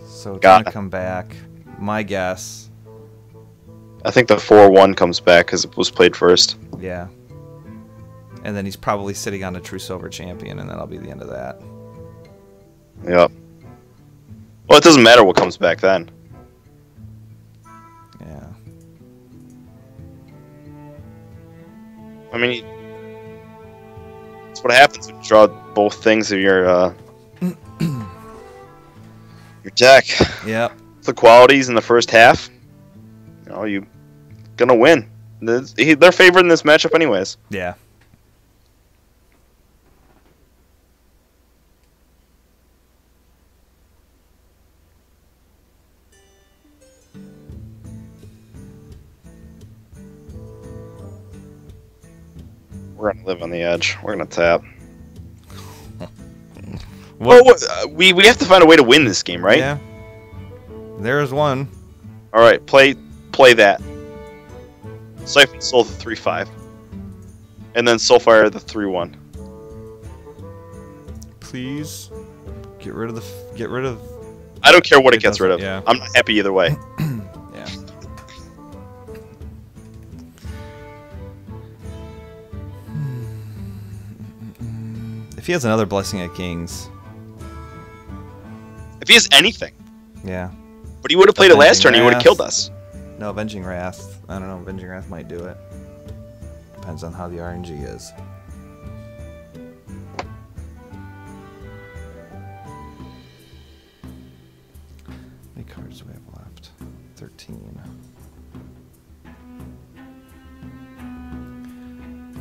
So it's Got gonna it. come back. My guess. I think the 4-1 comes back because it was played first. Yeah. And then he's probably sitting on a True Silver Champion, and that'll be the end of that. Yep. Well, it doesn't matter what comes back then. Yeah. I mean, that's what happens when you draw both things of your deck. Yep. The qualities in the first half. You know, you're gonna win. They're favored in this matchup, anyways. Yeah. We're gonna live on the edge. We're gonna tap. What? Well, we have to find a way to win this game, right? Yeah. There's one. All right, play that. Siphon Soul the 3/5, and then Soulfire the 3/1. Please get rid of the. I don't care what it It gets rid of. doesn't- yeah. I'm not happy either way. Yeah. If he has another Blessing of Kings. If he has anything, Yeah. but he would have played it last turn, he would have Wrath. killed us. No, Avenging Wrath. I don't know. Avenging Wrath might do it. Depends on how the RNG is. How many cards do we have left? 13.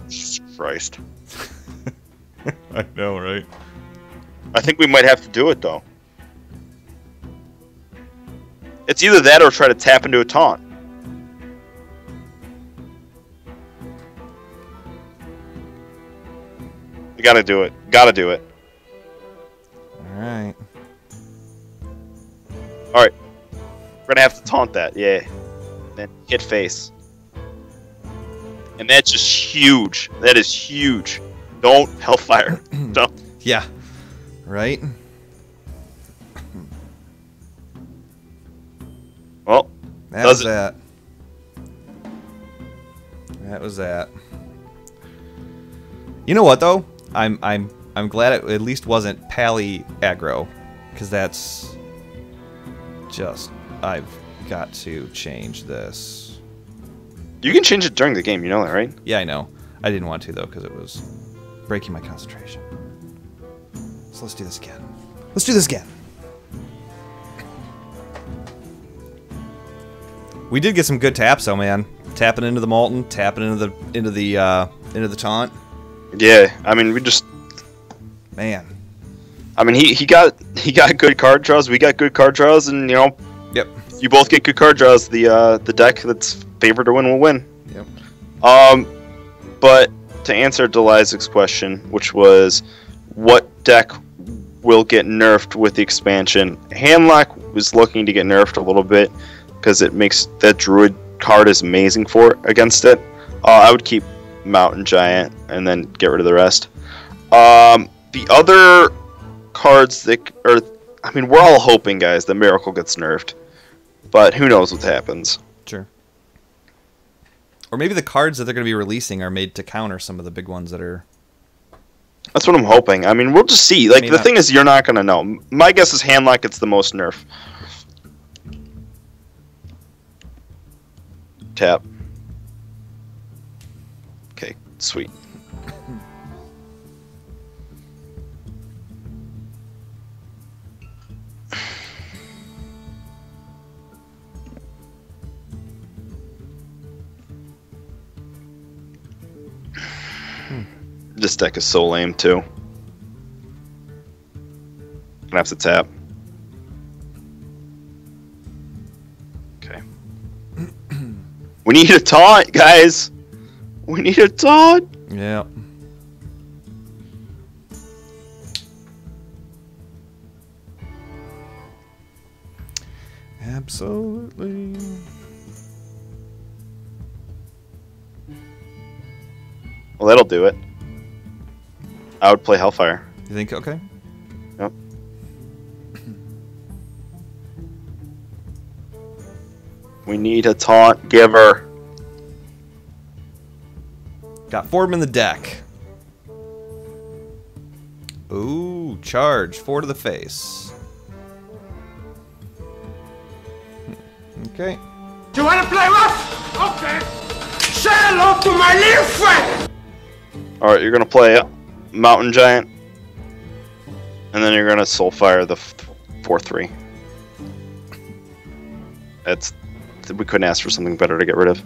Jesus Christ. I know, right? I think we might have to do it, though. It's either that or try to tap into a taunt. You gotta do it. Gotta do it. Alright. Alright. We're gonna have to taunt that, yeah. Then hit face. And that's just huge. That is huge. Don't Hellfire. Don't. Yeah. Right? Well, That Does was it- that. That was that. You know what though? I'm glad it at least wasn't Pally aggro, because that's just I've got to change this. you can change it during the game, you know that, right? Yeah, I know. I didn't want to though because it was breaking my concentration. So let's do this again. Let's do this again. We did get some good taps though, man. Tapping into the Molten, tapping into the taunt. Yeah, I mean, we just... Man. I mean, he got good card draws, we got good card draws, and, you know, Yep. you both get good card draws, the deck that's favored to win will win. Yep. But to answer Delizic's question, which was, what deck will get nerfed with the expansion? Handlock was looking to get nerfed a little bit, because it makes that Druid card is amazing for against it. I would keep Mountain Giant and then get rid of the rest. The other cards that are, I mean, we're all hoping, guys, that Miracle gets nerfed, but who knows what happens. Sure. Or maybe the cards that they're going to be releasing are made to counter some of the big ones that are... That's what I'm hoping. I mean, we'll just see. Like, the thing is, you're not going to know. My guess is Handlock gets the most nerf. Tap. Okay, sweet. This deck is so lame too. Gonna have to tap. Okay. We need a taunt, guys. We need a taunt. Yeah. Absolutely. Well, that'll do it. I would play Hellfire. You think? Okay. Yep. We need a taunt giver. Got 4 of them in the deck. Ooh, charge. 4 to the face. Okay. You wanna play rough? Okay. Say hello to my little friend! Alright, you're gonna play Mountain Giant. And then you're gonna Soulfire the 4/3. That's... We couldn't ask for something better to get rid of.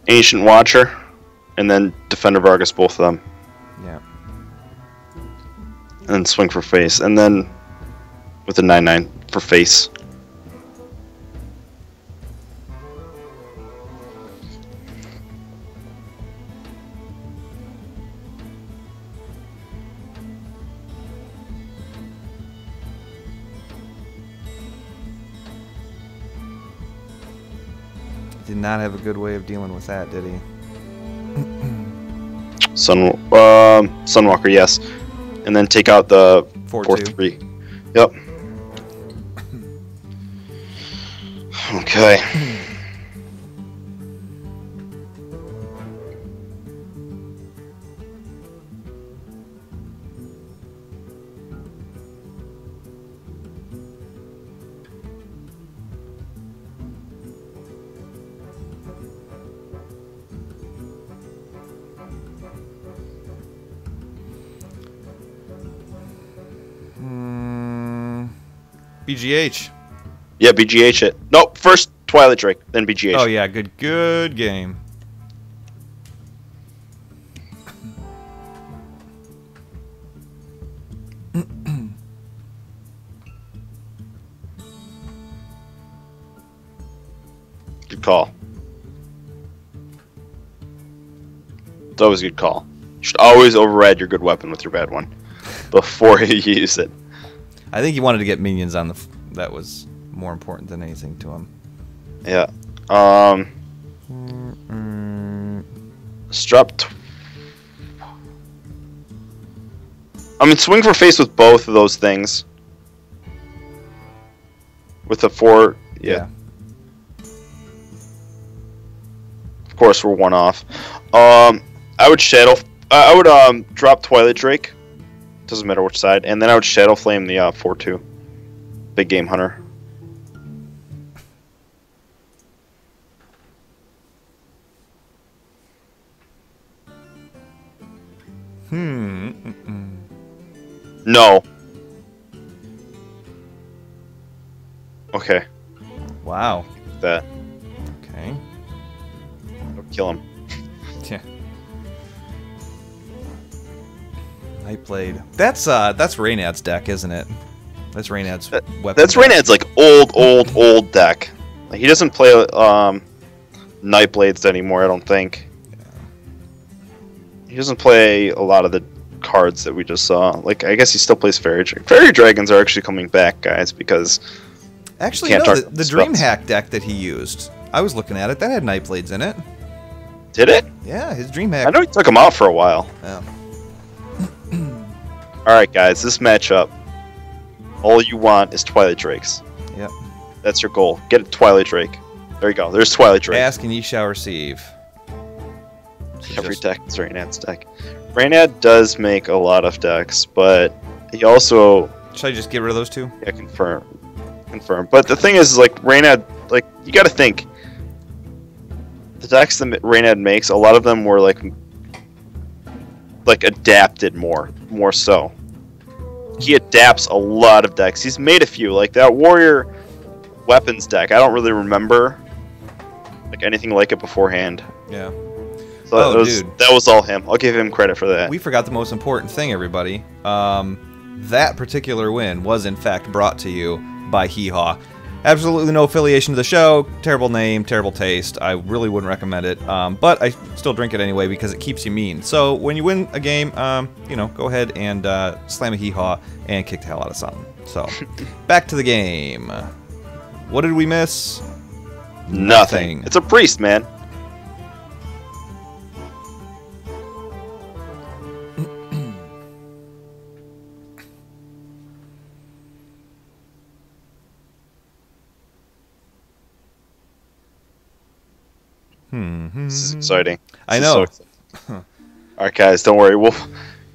Ancient Watcher, and then Defender Vargas, both of them. Yeah. And then swing for face, and then with a 9/9 for face. Did not have a good way of dealing with that, did he? Sunwalker, yes. And then take out the 4/3. 4/3. Yep. Okay. BGH. Yeah, BGH it. Nope, first Twilight Drake, then BGH. Oh yeah, good game. Good call. It's always a good call. You should always override your good weapon with your bad one before you use it. I think he wanted to get minions on the. That was more important than anything to him. Yeah. Strap. I mean, swing for face with both of those things. With the 4, yeah. Of course, we're 1 off. I would shadow. I would drop Twilight Drake. Doesn't matter which side, and then I would Shadow Flame the 4/2. Big Game Hunter. No. Okay. Wow. That. Okay. I'll kill him. Yeah. Night Blade. That's Raynad's deck, isn't it? That's Raynad's weapon. That's Raynad's like old deck. Like, he doesn't play Night Blades anymore, I don't think. Yeah. He doesn't play a lot of the cards that we just saw. Like, I guess he still plays Fairy Dragon. Fairy Dragons are actually coming back, guys, because actually, no, the DreamHack deck that he used, I was looking at it, that had Night Blades in it. Did it? Yeah, his DreamHack. I know he took him out for a while. Yeah. Alright, guys, this matchup, all you want is Twilight Drakes. Yep. That's your goal. Get a Twilight Drake. There you go. There's Twilight Drake. Ask and ye shall receive. Every deck is Raynad's deck. Raynad does make a lot of decks, but he also... Should I just get rid of those two? Yeah, confirm. But the thing is, like, Raynad, like, you gotta think. The decks that Raynad makes, a lot of them were, like, like adapted more so. He adapts a lot of decks. He's made a few, like that warrior weapons deck. I don't really remember like anything like it beforehand. Yeah. So that was all him. I'll give him credit for that. We forgot the most important thing, everybody. That particular win was, in fact, brought to you by Hee Haw. Absolutely no affiliation to the show. Terrible name, terrible taste. I really wouldn't recommend it. But I still drink it anyway because it keeps you mean. So when you win a game, you know, go ahead and slam a Hee Haw and kick the hell out of something. So back to the game. What did we miss? Nothing. It's a priest, man. This is exciting. I know. So alright, guys, don't worry. We'll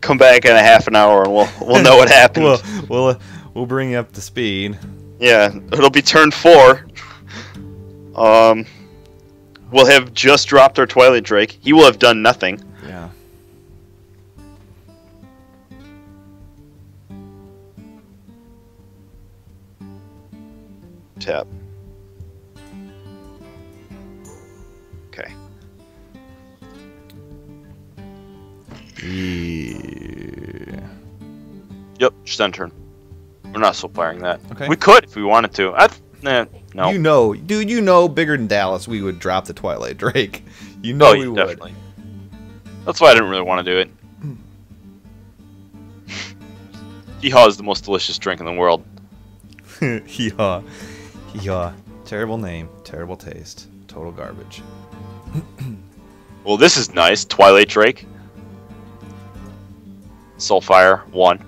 come back in a half an hour and we'll know what happened. we'll bring you up to speed. Yeah, it'll be turn 4. We'll have just dropped our Twilight Drake. He will have done nothing. Yeah. Tap. Okay. Yeah. Yep, just end turn. We're not so firing that. Okay. We could if we wanted to. No. You know, dude, you know, bigger than Dallas, we would drop the Twilight Drake. You know we would. Definitely. That's why I didn't really want to do it. Hee Haw is the most delicious drink in the world. Hee Haw. Hee Haw. Terrible name, terrible taste, total garbage. Well, this is nice. Twilight Drake. Soulfire, 1.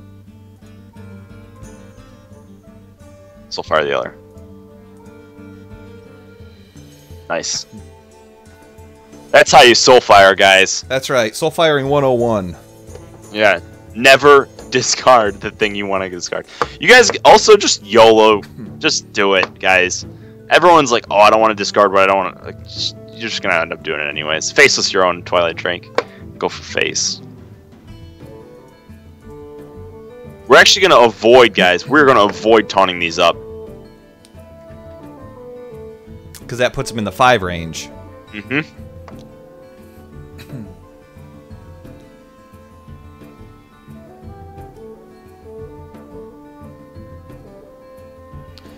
Soulfire, the other. Nice. That's how you Soulfire, guys. That's right, Soulfiring 101. Yeah. Never discard the thing you want to discard. You guys also just YOLO. Just do it, guys. Everyone's like, oh, I don't want to discard what I don't want to... Like, you're just going to end up doing it anyways. Faceless your own Twilight Drake. Go for face. We're actually going to avoid, guys. We're going to avoid taunting these up. Because that puts them in the 5 range. Mm-hmm.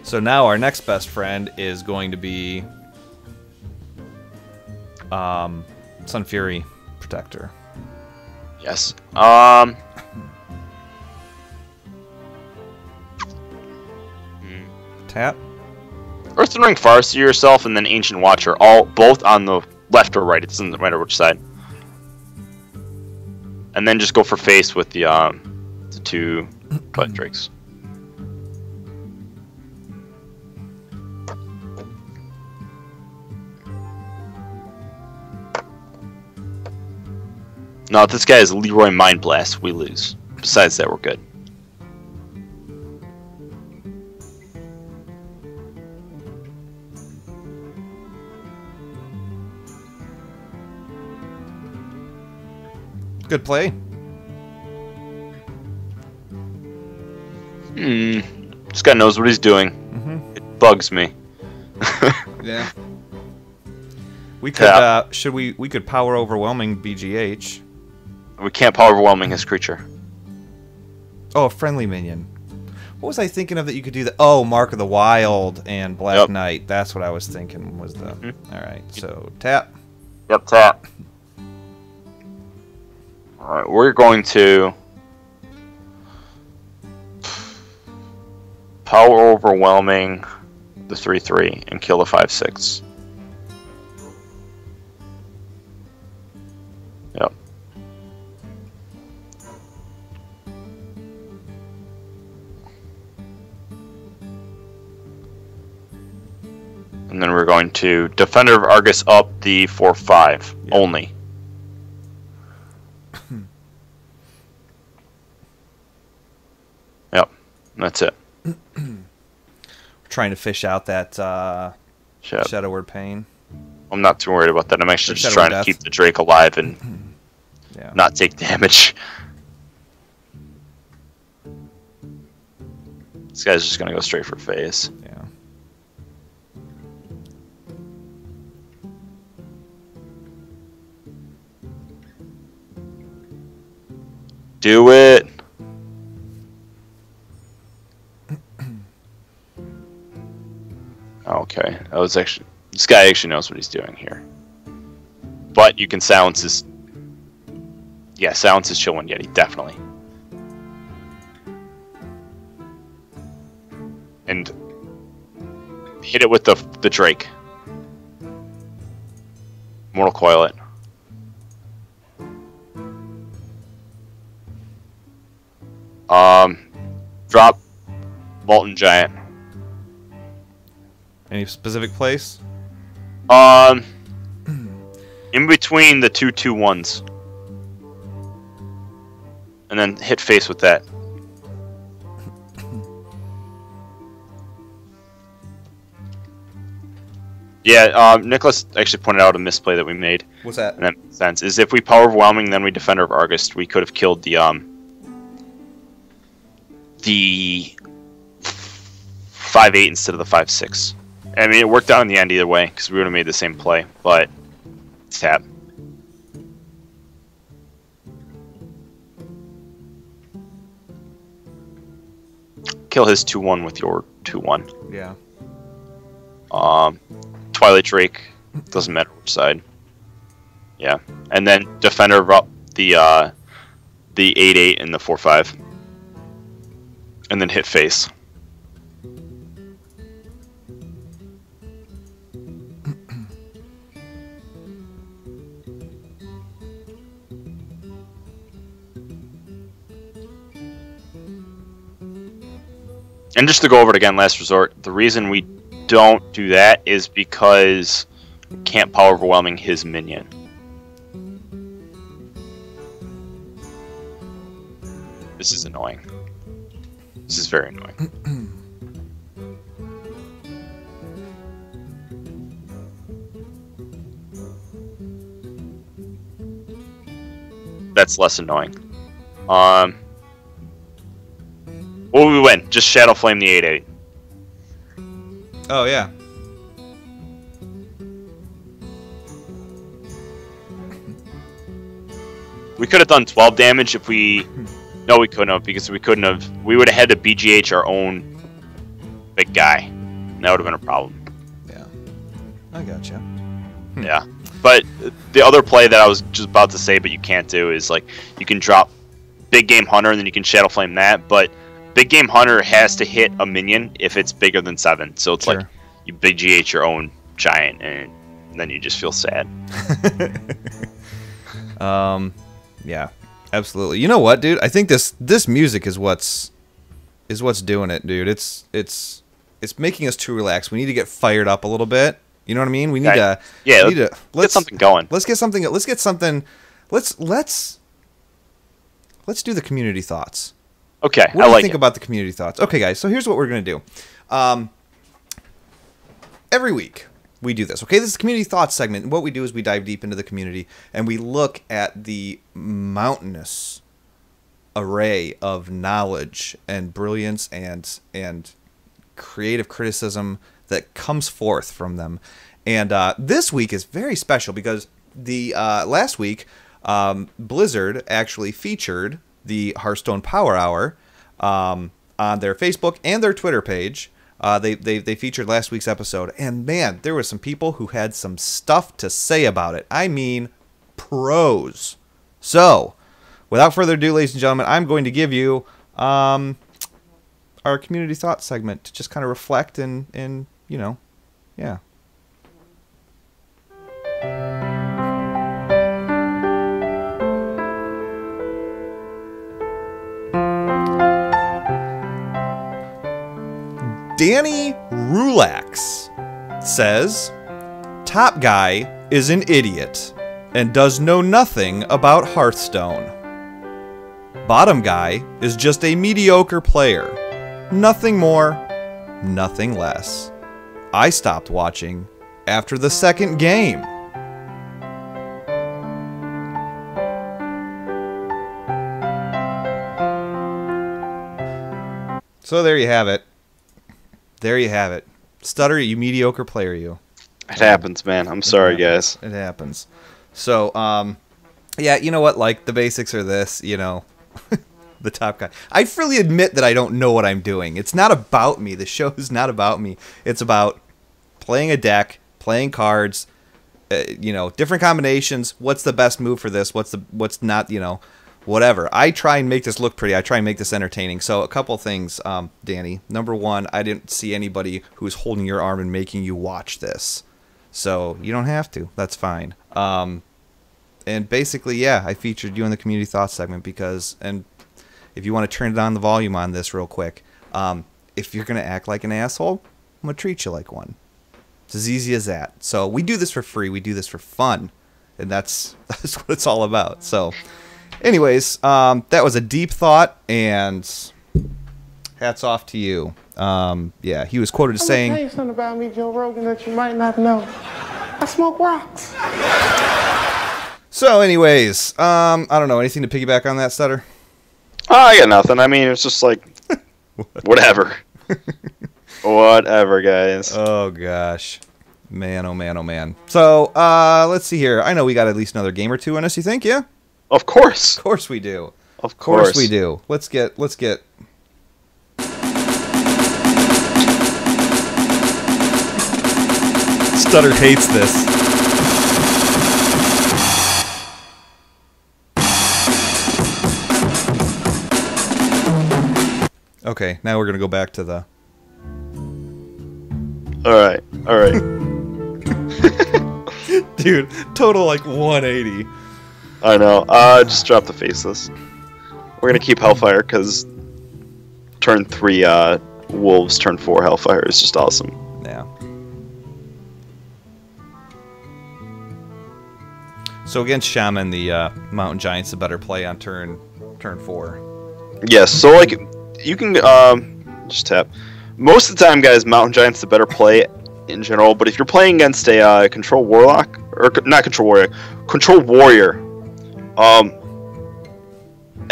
So now our next best friend is going to be Sun Fury Protector. Yes. Tap. Earthen Ring Farseer yourself and then Ancient Watcher, both on the left or right. It doesn't matter which side. And then just go for face with the 2 Twilight Drakes. No, if this guy is Leroy Mind Blast, we lose. Besides that, we're good. Good play. This guy knows what he's doing. Mm-hmm. It bugs me. Yeah. We could we could power overwhelming BGH. We can't power overwhelming his creature. Oh, a friendly minion. What was I thinking of that you could do that? Oh, Mark of the Wild and Black Knight. That's what I was thinking was the... Alright, so tap. Yep, tap. Alright, we're going to... power overwhelming the 3/3 and kill the 5/6. Yep. And then we're going to Defender of Argus up the 4/5 only. Yep, that's it. We're trying to fish out that Shadow Word Pain. I'm not too worried about that. I'm actually just Shadow trying Death. to keep the Drake alive and Yeah. not take damage. This guy's just gonna go straight for face. Yeah. Do it. Okay, that was actually, this guy actually knows what he's doing here. But you can silence his, yeah, silence his chill one yeti, definitely. And hit it with the Drake. Mortal Coil it. Drop Molten Giant. Any specific place? In between the 2/2/1s. And then hit face with that. Yeah, Nicholas actually pointed out a misplay that we made. What's that? And that makes sense. Is if we power overwhelming, then we defend our Argus, we could have killed the 5/8 instead of the 5/6. I mean, it worked out in the end either way, because we would have made the same play, but tap. Kill his 2/1 with your 2/1. Yeah. Twilight Drake, doesn't matter which side. Yeah, and then Defender up the 8/8 and the 4/5, and then hit face. And just to go over it again, last resort, the reason we don't do that is because we can't power overwhelming his minion. This is annoying. This is very annoying. That's less annoying. What would we win? Just Shadow Flame the 8/8. Oh, yeah. We could have done 12 damage if we... No, we couldn't have, because we couldn't have... We would have had to BGH our own big guy. And that would have been a problem. Yeah. I gotcha. Yeah. But the other play that I was just about to say, but you can't do, is like, you can drop Big Game Hunter, and then you can Shadow Flame that, but Big Game Hunter has to hit a minion if it's bigger than 7. So it's Sure. like, you BGH your own giant, and then you just feel sad. Yeah, absolutely. You know what, dude? I think this music is what's doing it, dude. It's making us too relaxed. We need to get fired up a little bit. You know what I mean? We need to let's get something going. Let's get something. Let's do the community thoughts. Okay, What do you think about the community thoughts? Okay, guys. So here's what we're gonna do. Every week we do this. Okay, this is the community thoughts segment. And what we do is we dive deep into the community and we look at the mountainous array of knowledge and brilliance and creative criticism that comes forth from them. And this week is very special because the last week Blizzard actually featured the Hearthstone Power Hour on their Facebook and their Twitter page. They featured last week's episode, and man, there were some people who had some stuff to say about it. I mean, pros. So, without further ado, ladies and gentlemen, I'm going to give you our community thought segment to just kind of reflect and you know, yeah. Danny Rulax says, "Top guy is an idiot and does know nothing about Hearthstone. Bottom guy is just a mediocre player. Nothing more, nothing less. I stopped watching after the second game." So there you have it. There you have it. Stutter, you mediocre player, you. It happens, man. I'm sorry, guys. It happens. So, yeah, you know what? Like, the basics are this, you know. The top guy. I freely admit that I don't know what I'm doing. It's not about me. The show is not about me. It's about playing a deck, playing cards, you know, different combinations. What's the best move for this? What's not, you know, whatever. I try and make this look pretty. I try and make this entertaining. So a couple things, Danny. Number one, I didn't see anybody who's holding your arm and making you watch this. So you don't have to. That's fine. And basically, yeah, I featured you in the community thoughts segment because, and if you want to turn it on the volume on this real quick, if you're going to act like an asshole, I'm going to treat you like one. It's as easy as that. So we do this for free. We do this for fun. And that's what it's all about. So anyways, that was a deep thought, and hats off to you. Yeah, he was quoted as saying... I'm going to tell you something about me, Joe Rogan, that you might not know. I smoke rocks. So anyways, I don't know, anything to piggyback on that, Stutter? I got nothing. I mean, it's just like, whatever. Whatever, guys. Oh, gosh. Man, oh, man, oh, man. So, let's see here. I know we got at least another game or two in us, you think, yeah? Of course. Of course we do. Of course we do. Let's get... Stutter hates this. Okay, now we're gonna go back to the... Alright, alright. Dude, total like 180. I know. Just drop the faceless. We're gonna keep Hellfire because turn 3 Wolves, turn 4 Hellfire is just awesome. Yeah. So against Shaman, the Mountain Giant's a better play on turn 4. Yes, so like you can just tap. Most of the time, guys, Mountain Giant's the better play in general. But if you're playing against a Control Warlock or not Control Warrior, Control Warrior,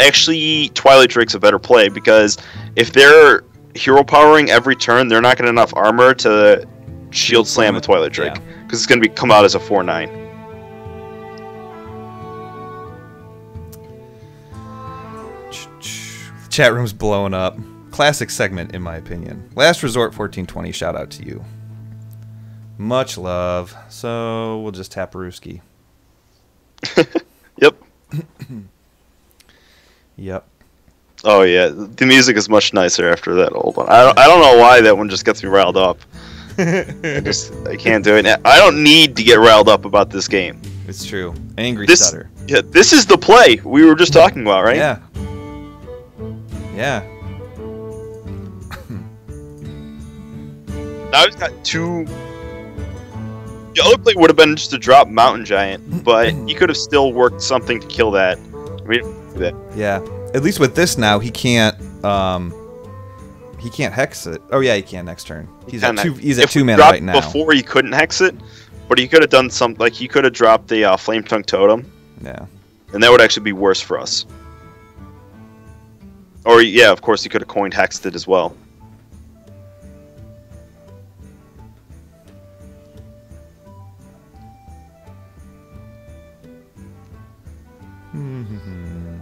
actually Twilight Drake's a better play because if they're hero powering every turn, they're not getting enough armor to shield slam a Twilight Drake because it's going to come out as a 4/9. Chat room's blowing up. Classic segment, in my opinion. Last Resort 1420, shout out to you. Much love. So we'll just tap Ruski. Yep. Yep. Oh yeah, the music is much nicer after that old one. I don't know why that one just gets me riled up. I can't do it. I don't need to get riled up about this game. It's true. Angry Stutter. Yeah, this is the play we were just talking about, right? Yeah. Yeah. Now he's got 2. The other play would have been just to drop Mountain Giant, but he could have still worked something to kill that. We didn't do that. Yeah. At least with this now, he can't hex it. Oh yeah, he can next turn. He's at 2 mana right now. Before he couldn't hex it, but he could have done something like he could have dropped the Flame Tongue Totem. Yeah. And that would actually be worse for us. Or yeah, of course he could have coined hexed it as well.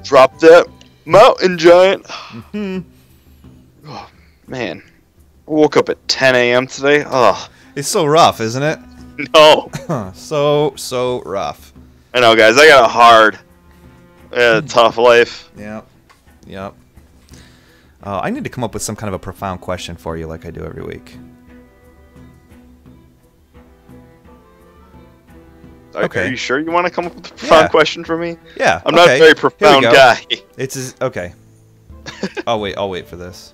Drop that Mountain Giant. Oh, man. I woke up at 10 a.m. today. Oh. It's so rough, isn't it? No. So rough. I know, guys. I got a hard, tough life. Yep. Yep. I need to come up with some kind of a profound question for you like I do every week. Okay. Are you sure you want to come up with a profound question for me? Yeah. I'm not a very profound guy. It's okay. I'll wait for this.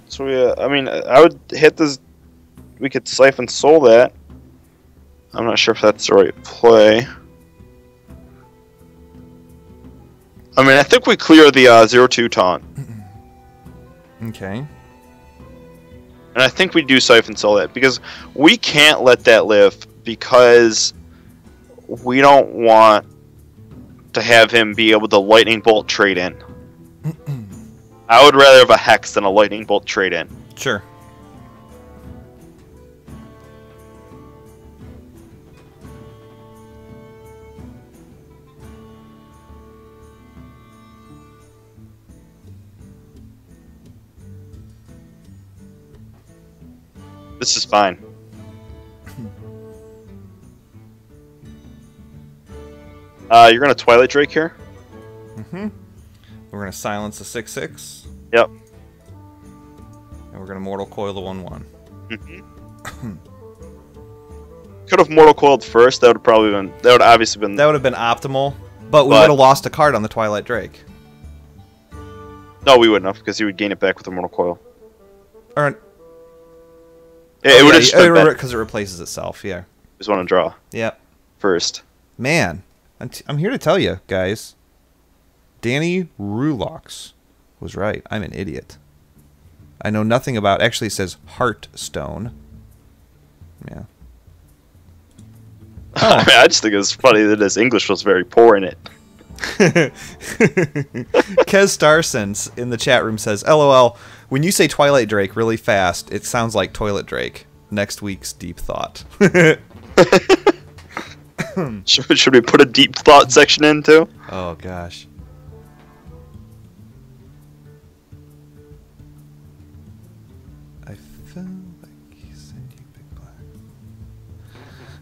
So yeah, I mean, I would hit this. We could Siphon Soul that. I'm not sure if that's the right play. I mean, I think we clear the 0/2 taunt. Okay. And I think we do Siphon Soul that, because we can't let that live, because we don't want to have him be able to Lightning Bolt trade in. I would rather have a Hex than a Lightning Bolt trade in. Sure. This is fine. You're gonna Twilight Drake here? Mm-hmm. We're gonna silence the 6/6. Yep. And we're gonna Mortal Coil the 1/1. Mm-hmm. Could have Mortal Coiled first. That would have probably been. That would obviously been. That would have been optimal, but we would have lost a card on the Twilight Drake. No, we wouldn't have, because he would gain it back with the Mortal Coil. Or it would have just been because it replaces itself. Yeah. Just want to draw. Yep. First. Man, I'm here to tell you guys. Danny Rulox was right. I'm an idiot. I know nothing about. Actually, it says Heartstone. Yeah. Oh. I mean, I just think it's funny that his English was very poor in it. Kez Starsons in the chat room says, "LOL. When you say Twilight Drake really fast, it sounds like Toilet Drake." Next week's deep thought. Should we put a deep thought section in too? Oh gosh. I feel like he sent you Big Black.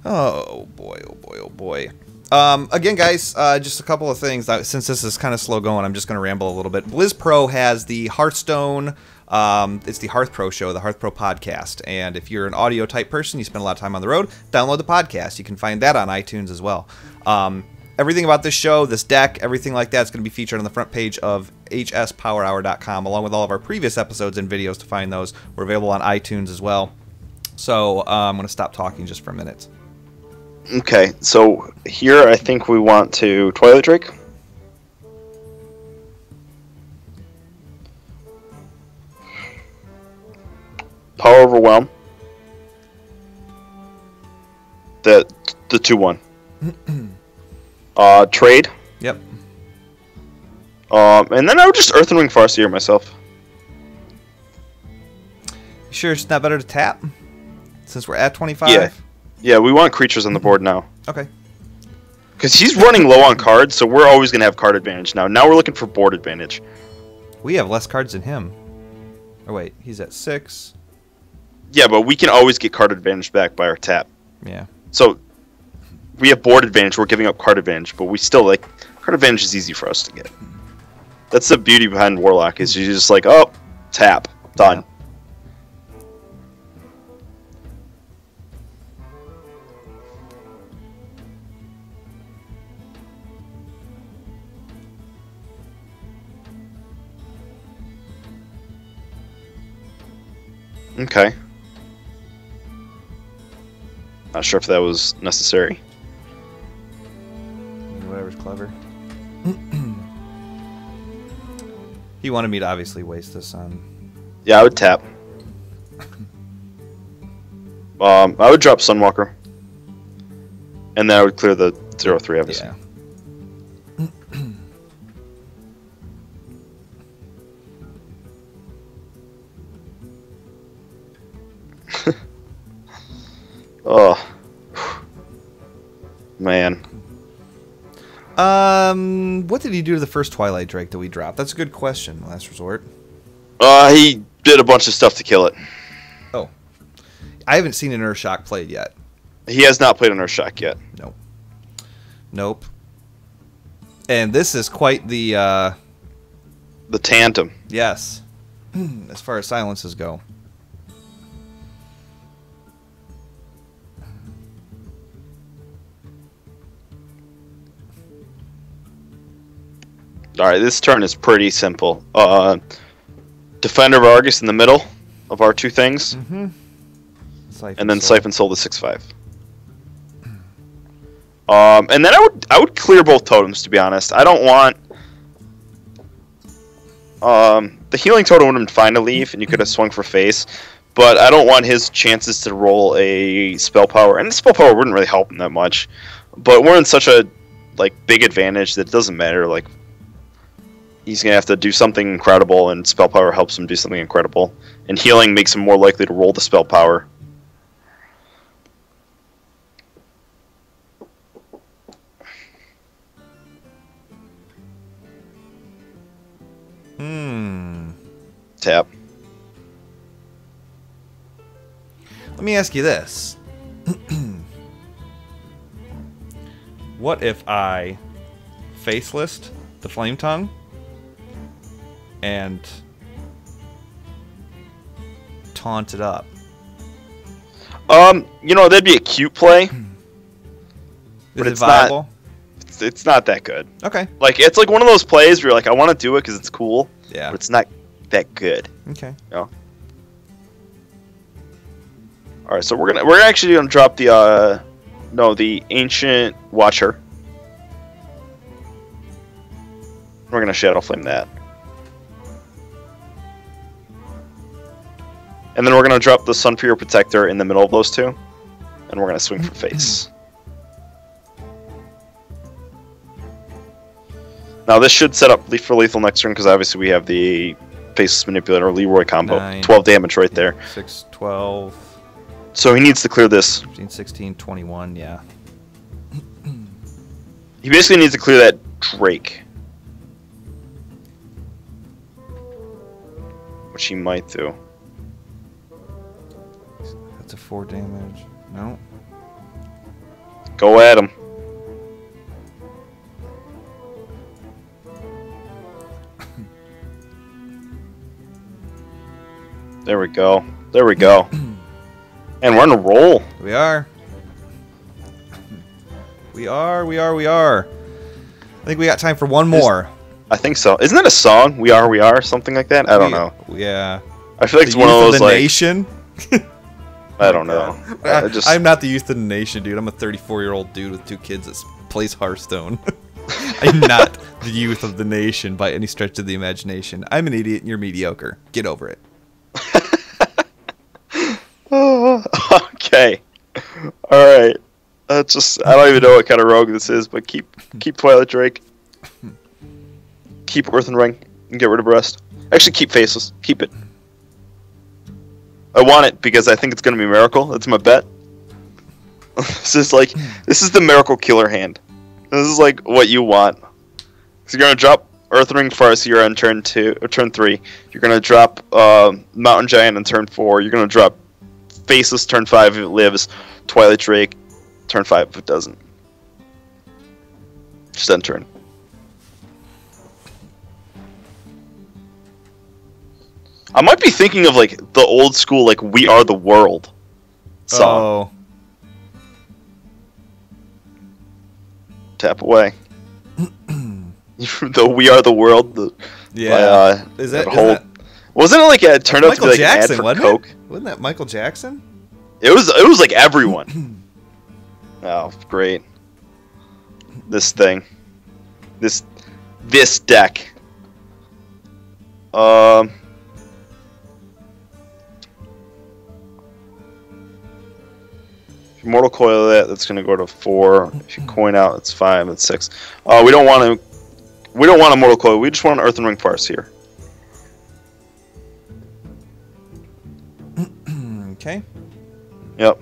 Oh boy, oh boy, oh boy. Again, guys, just a couple of things. Since this is kind of slow going, I'm just going to ramble a little bit. Blizz Pro has the Hearthstone. It's the Hearth Pro show, the Hearth Pro podcast. And if you're an audio type person, you spend a lot of time on the road, download the podcast. You can find that on iTunes as well. Everything about this show, this deck, everything like that is going to be featured on the front page of hspowerhour.com, along with all of our previous episodes and videos. To find those, we're available on iTunes as well. So I'm going to stop talking just for a minute. Okay, so here I think we want to Twilight Drake. Power Overwhelm. The 2/1. Trade. Yep. And then I would just Earth and Ring Farseer myself. You sure it's not better to tap? Since we're at 25? Yeah. Yeah, we want creatures on the board now. Okay. Because he's running low on cards, so we're always going to have card advantage now. Now we're looking for board advantage. We have less cards than him. Oh, wait. He's at 6. Yeah, but we can always get card advantage back by our tap. Yeah. So, we have board advantage. We're giving up card advantage, but we still, like, card advantage is easy for us to get. That's the beauty behind Warlock, is you're just like, oh, tap. Done. Yeah. Okay. Not sure if that was necessary. Whatever's clever. He wanted me to obviously waste this on... Yeah, I would tap. I would drop Sunwalker. And then I would clear the 0/3, obviously. Yeah. Oh. Man. What did he do to the first Twilight Drake that we dropped? That's a good question, Last Resort. He did a bunch of stuff to kill it. Oh. I haven't seen an Urshock played yet. He has not played an Urshock yet. Nope. Nope. And this is quite the, The Tantum. yes. As far as silences go. Alright, this turn is pretty simple. Defender of Argus in the middle of our two things. Mm-hmm. And then Siphon Soul the 6/5. And then I would clear both totems, to be honest. I don't want... the healing totem would have been fine to leave, and you could have swung for face. but I don't want his chances to roll a spell power, and the spell power wouldn't really help him that much. But we're in such a big advantage that it doesn't matter. Like, he's gonna have to do something incredible, and spell power helps him do something incredible, and healing makes him more likely to roll the spell power. Tap. Let me ask you this. What if I facelist the Flame Tongue and taunt it up? You know, that'd be a cute play. Is it viable? It's not that good. Okay. Like, it's like one of those plays where you're like, I want to do it because it's cool. Yeah. But it's not that good. Okay. You know? All right, so we're actually gonna drop the the Ancient Watcher. We're gonna Shadow Flame that, and then we're gonna drop the Sunfear Protector in the middle of those two, and we're gonna swing for face. Now this should set up for lethal next turn because obviously we have the Faceless Manipulator Leroy combo. 9, 12 damage right there. 6, 12. So he needs to clear this. 15, 16, 21, yeah. He basically needs to clear that Drake. Which he might do. That's a 4 damage. No. Go at him. There we go. There we go. And we're on a roll. We are. We are. I think we got time for one more. I think so. Isn't that a song? We are, something like that? I don't know. Yeah. I feel like it's one of those, the nation? I don't know. I'm not the youth of the nation, dude. I'm a 34-year-old dude with 2 kids that plays Hearthstone. I'm not the youth of the nation by any stretch of the imagination. I'm an idiot and you're mediocre. Get over it. Okay. Alright. I don't even know what kind of rogue this is, but keep Twilight Drake. Keep Earthen Ring and get rid of rest. Actually, keep Faceless. Keep it. I want it because I think it's going to be Miracle. That's my bet. This is the Miracle Killer hand. This is like what you want. So you're going to drop Earthen Ring Farseer on turn 3. You're going to drop Mountain Giant on turn 4. You're going to drop Faceless turn 5 if it lives. Twilight Drake turn 5 if it doesn't. Just end turn. I might be thinking of like the old school like We Are the World song. Oh. Tap away. The We Are the World. Yeah. Wasn't it like it turned out to be like Jackson, an ad for wasn't Coke? Wasn't that Michael Jackson? It was like everyone. Oh, great. This thing. This deck. If you Mortal Coil that's gonna go to 4. If you coin out, it's 5, it's 6. We don't want a Mortal Coil, we just want an Earthen Ring Farseer. Okay. Yep.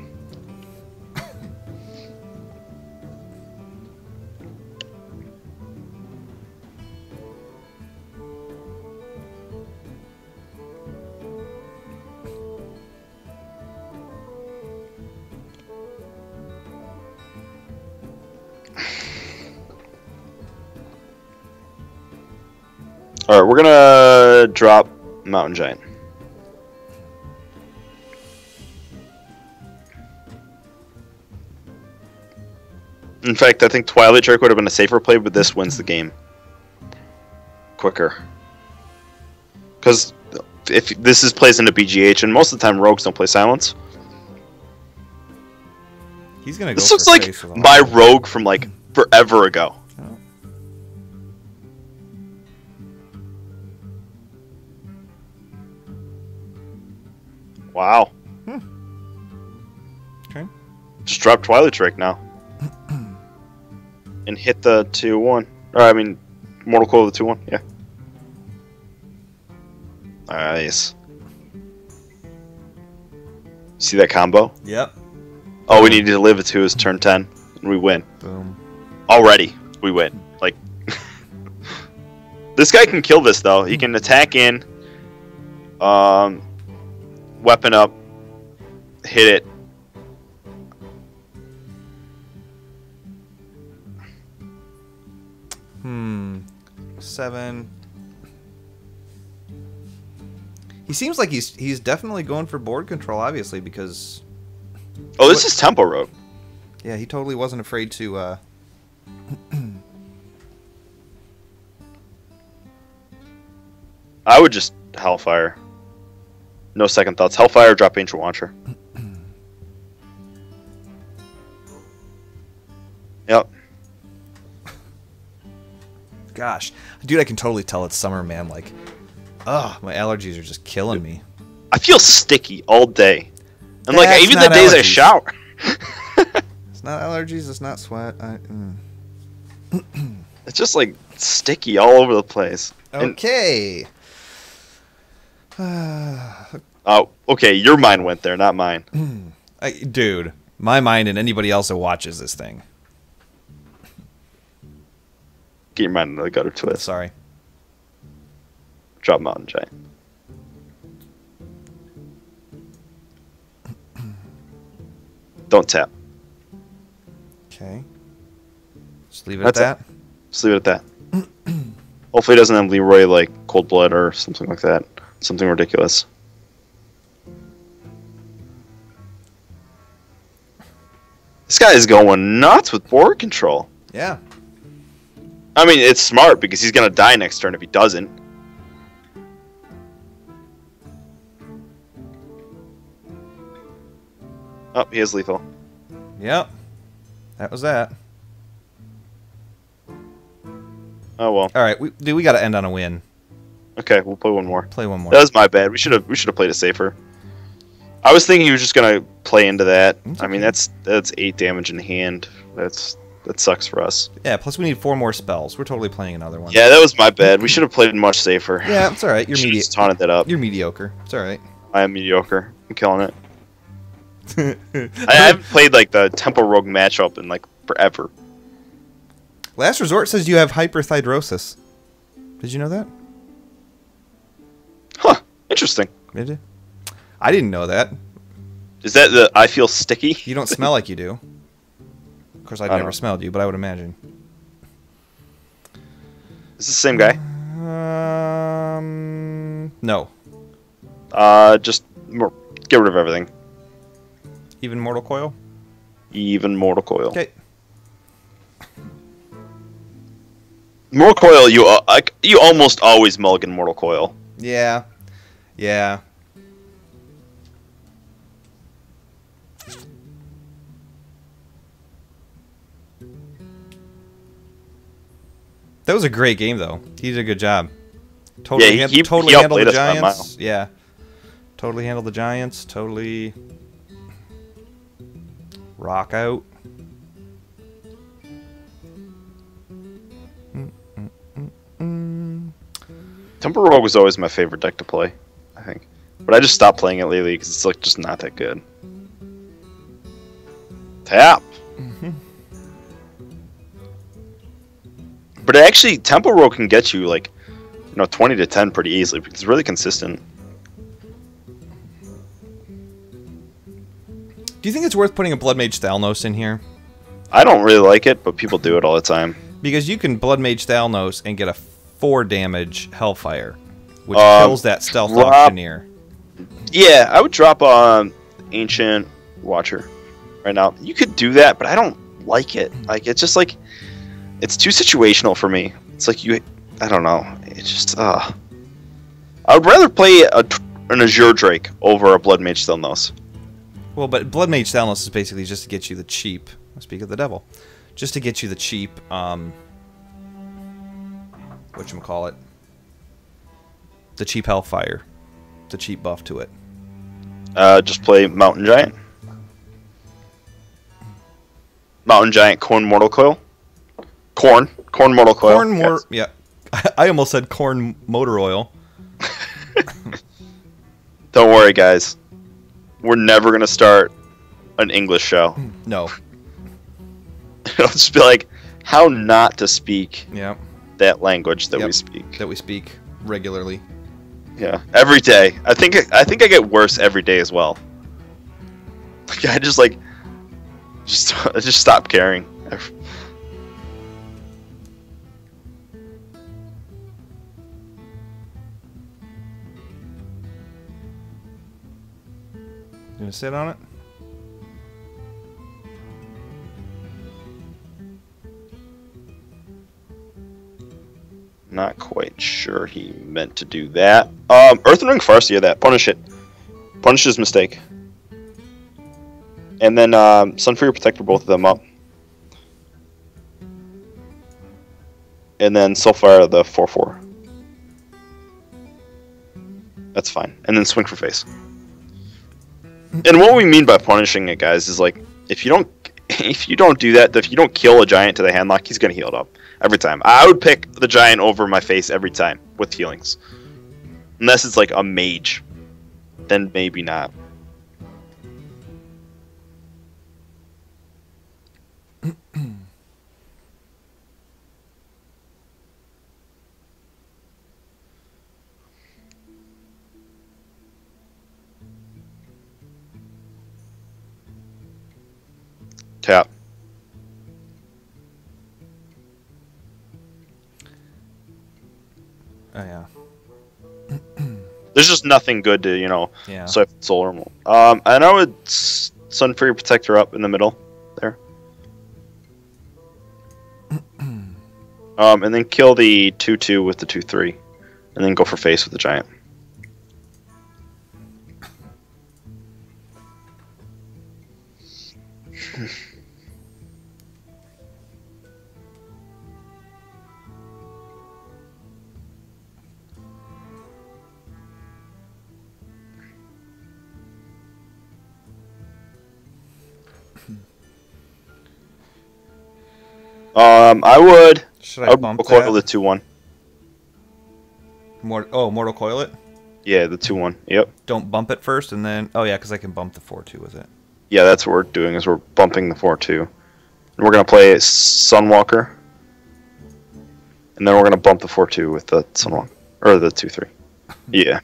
Alright, we're gonna drop Mountain Giant. In fact, I think Twilight Drake would have been a safer play, but this wins the game quicker. Because if this plays into BGH, and most of the time rogues don't play Silence. He's gonna go. This looks like my rogue from like forever ago. Oh. Wow. Okay. Just drop Twilight Drake now. And hit the 2-1. Or, I mean, Mortal Coil the 2-1, yeah. Nice. See that combo? Yep. All we need to live it to is turn 10, and we win. Boom. Already, we win. Like, this guy can kill this, though. He can attack in, weapon up, hit it. Hmm. 7. He seems like he's definitely going for board control, obviously, because... Oh, this is Tempo Rogue. Yeah, he totally wasn't afraid to, I would just Hellfire. No second thoughts. Hellfire, drop Ancient Watcher. Yep. Gosh. Dude, I can totally tell it's summer, man. Like, ugh, my allergies are just killing me. I feel sticky all day. And, like, That's even the not days I allergies. shower. It's not allergies, it's not sweat. It's just, like, sticky all over the place. Okay. Oh, okay, your mind went there, not mine. Dude, my mind and anybody else that watches this thing. Get your mind into the gutter twist. Sorry. Drop Mountain Giant. Don't tap. Okay. Just leave it at that. Just leave it at that. Hopefully it doesn't have Leroy, like, Cold Blood or something like that. Something ridiculous. This guy is going nuts with board control. Yeah. I mean, it's smart because he's going to die next turn if he doesn't. Oh, he is lethal. Yep. That was that. Oh, well. All right, we got to end on a win. Okay, we'll play one more. Play one more. That was my bad. We should have played it safer. I was thinking he was just gonna play into that. That's I mean, okay. that's 8 damage in hand. That sucks for us. Yeah, plus we need 4 more spells. We're totally playing another one. Yeah, that was my bad. We should have played much safer. Yeah, it's all right. You're Should've just taunted that up. You're mediocre. It's all right. I am mediocre. I'm killing it. I haven't played like the Tempo Rogue matchup in like forever. Last Resort says you have hyperthyrosis. Did you know that? Huh. Interesting. Did you? I didn't know that. Is that the I feel sticky? You don't smell like you do. Of course, I've I never don't. smelled you, but I would imagine. Is this the same guy? No. Just get rid of everything. Even Mortal Coil? Even Mortal Coil. Okay. Mortal Coil, you almost always mulligan Mortal Coil. Yeah. Yeah. That was a great game, though. He did a good job. Totally, Yeah, totally he handled outplayed the us by a mile. Giants. Yeah. Totally handled the Giants. Totally rock out. Tempo Rogue was always my favorite deck to play, I think. But I just stopped playing it lately because it's like just not that good. Tap. But actually, Tempo Rogue can get you like, 20 to 10 pretty easily because it's really consistent. Do you think it's worth putting a Blood Mage Thalnos in here? I don't really like it, but people do it all the time. Because you can Blood Mage Thalnos and get a 4 damage Hellfire, which kills that Stealth Auctioneer. Yeah, I would drop Ancient Watcher right now. You could do that, but I don't like it. Like, it's just like, it's too situational for me. It's like I don't know. It's just, I would rather play an Azure Drake over a Blood Mage Thalnos. Well, but Blood Mage Thalnos is basically just to get you the cheap. I speak of the devil. Just to get you the cheap, whatchamacallit? The cheap Hellfire. The cheap buff to it. Just play Mountain Giant. Mountain Giant Corn Mortal Coil. Corn Mortal Coil. Corn yeah. I almost said corn motor oil. Don't worry, guys. We're never gonna start an English show. No. It'll just be like how not to speak Yeah. that language that we speak. That we speak regularly. Yeah, every day. I think I get worse every day as well. Like I just stop caring. You gonna sit on it? Not quite sure he meant to do that. Earthen Ring Farseer that. Punish it. Punish his mistake. And then Sunfury Protector both of them up. And then Soulfire the 4/4. That's fine. And then swing for face. And what we mean by punishing it, guys, is like if you don't do that, if you don't kill a giant to the handlock, he's gonna heal it up every time. I would pick the giant over my face every time with healings, unless it's like a mage, then maybe not. Tap. Oh yeah. There's just nothing good to, Yeah. so soul removal. And I would Sunfury Protector up in the middle there. And then kill the 2/2 with the 2/3, and then go for face with the giant. I would. Should I bump coil that? the 2/1. Mortal Coil it? Yeah, the 2/1. Yep. Don't bump it first and then... Oh, yeah, because I can bump the 4/2 with it. Yeah, that's what we're doing, is we're bumping the 4/2. And we're going to play Sunwalker. And then we're going to bump the 4/2 with the Sunwalker. Or the 2/3. Yeah.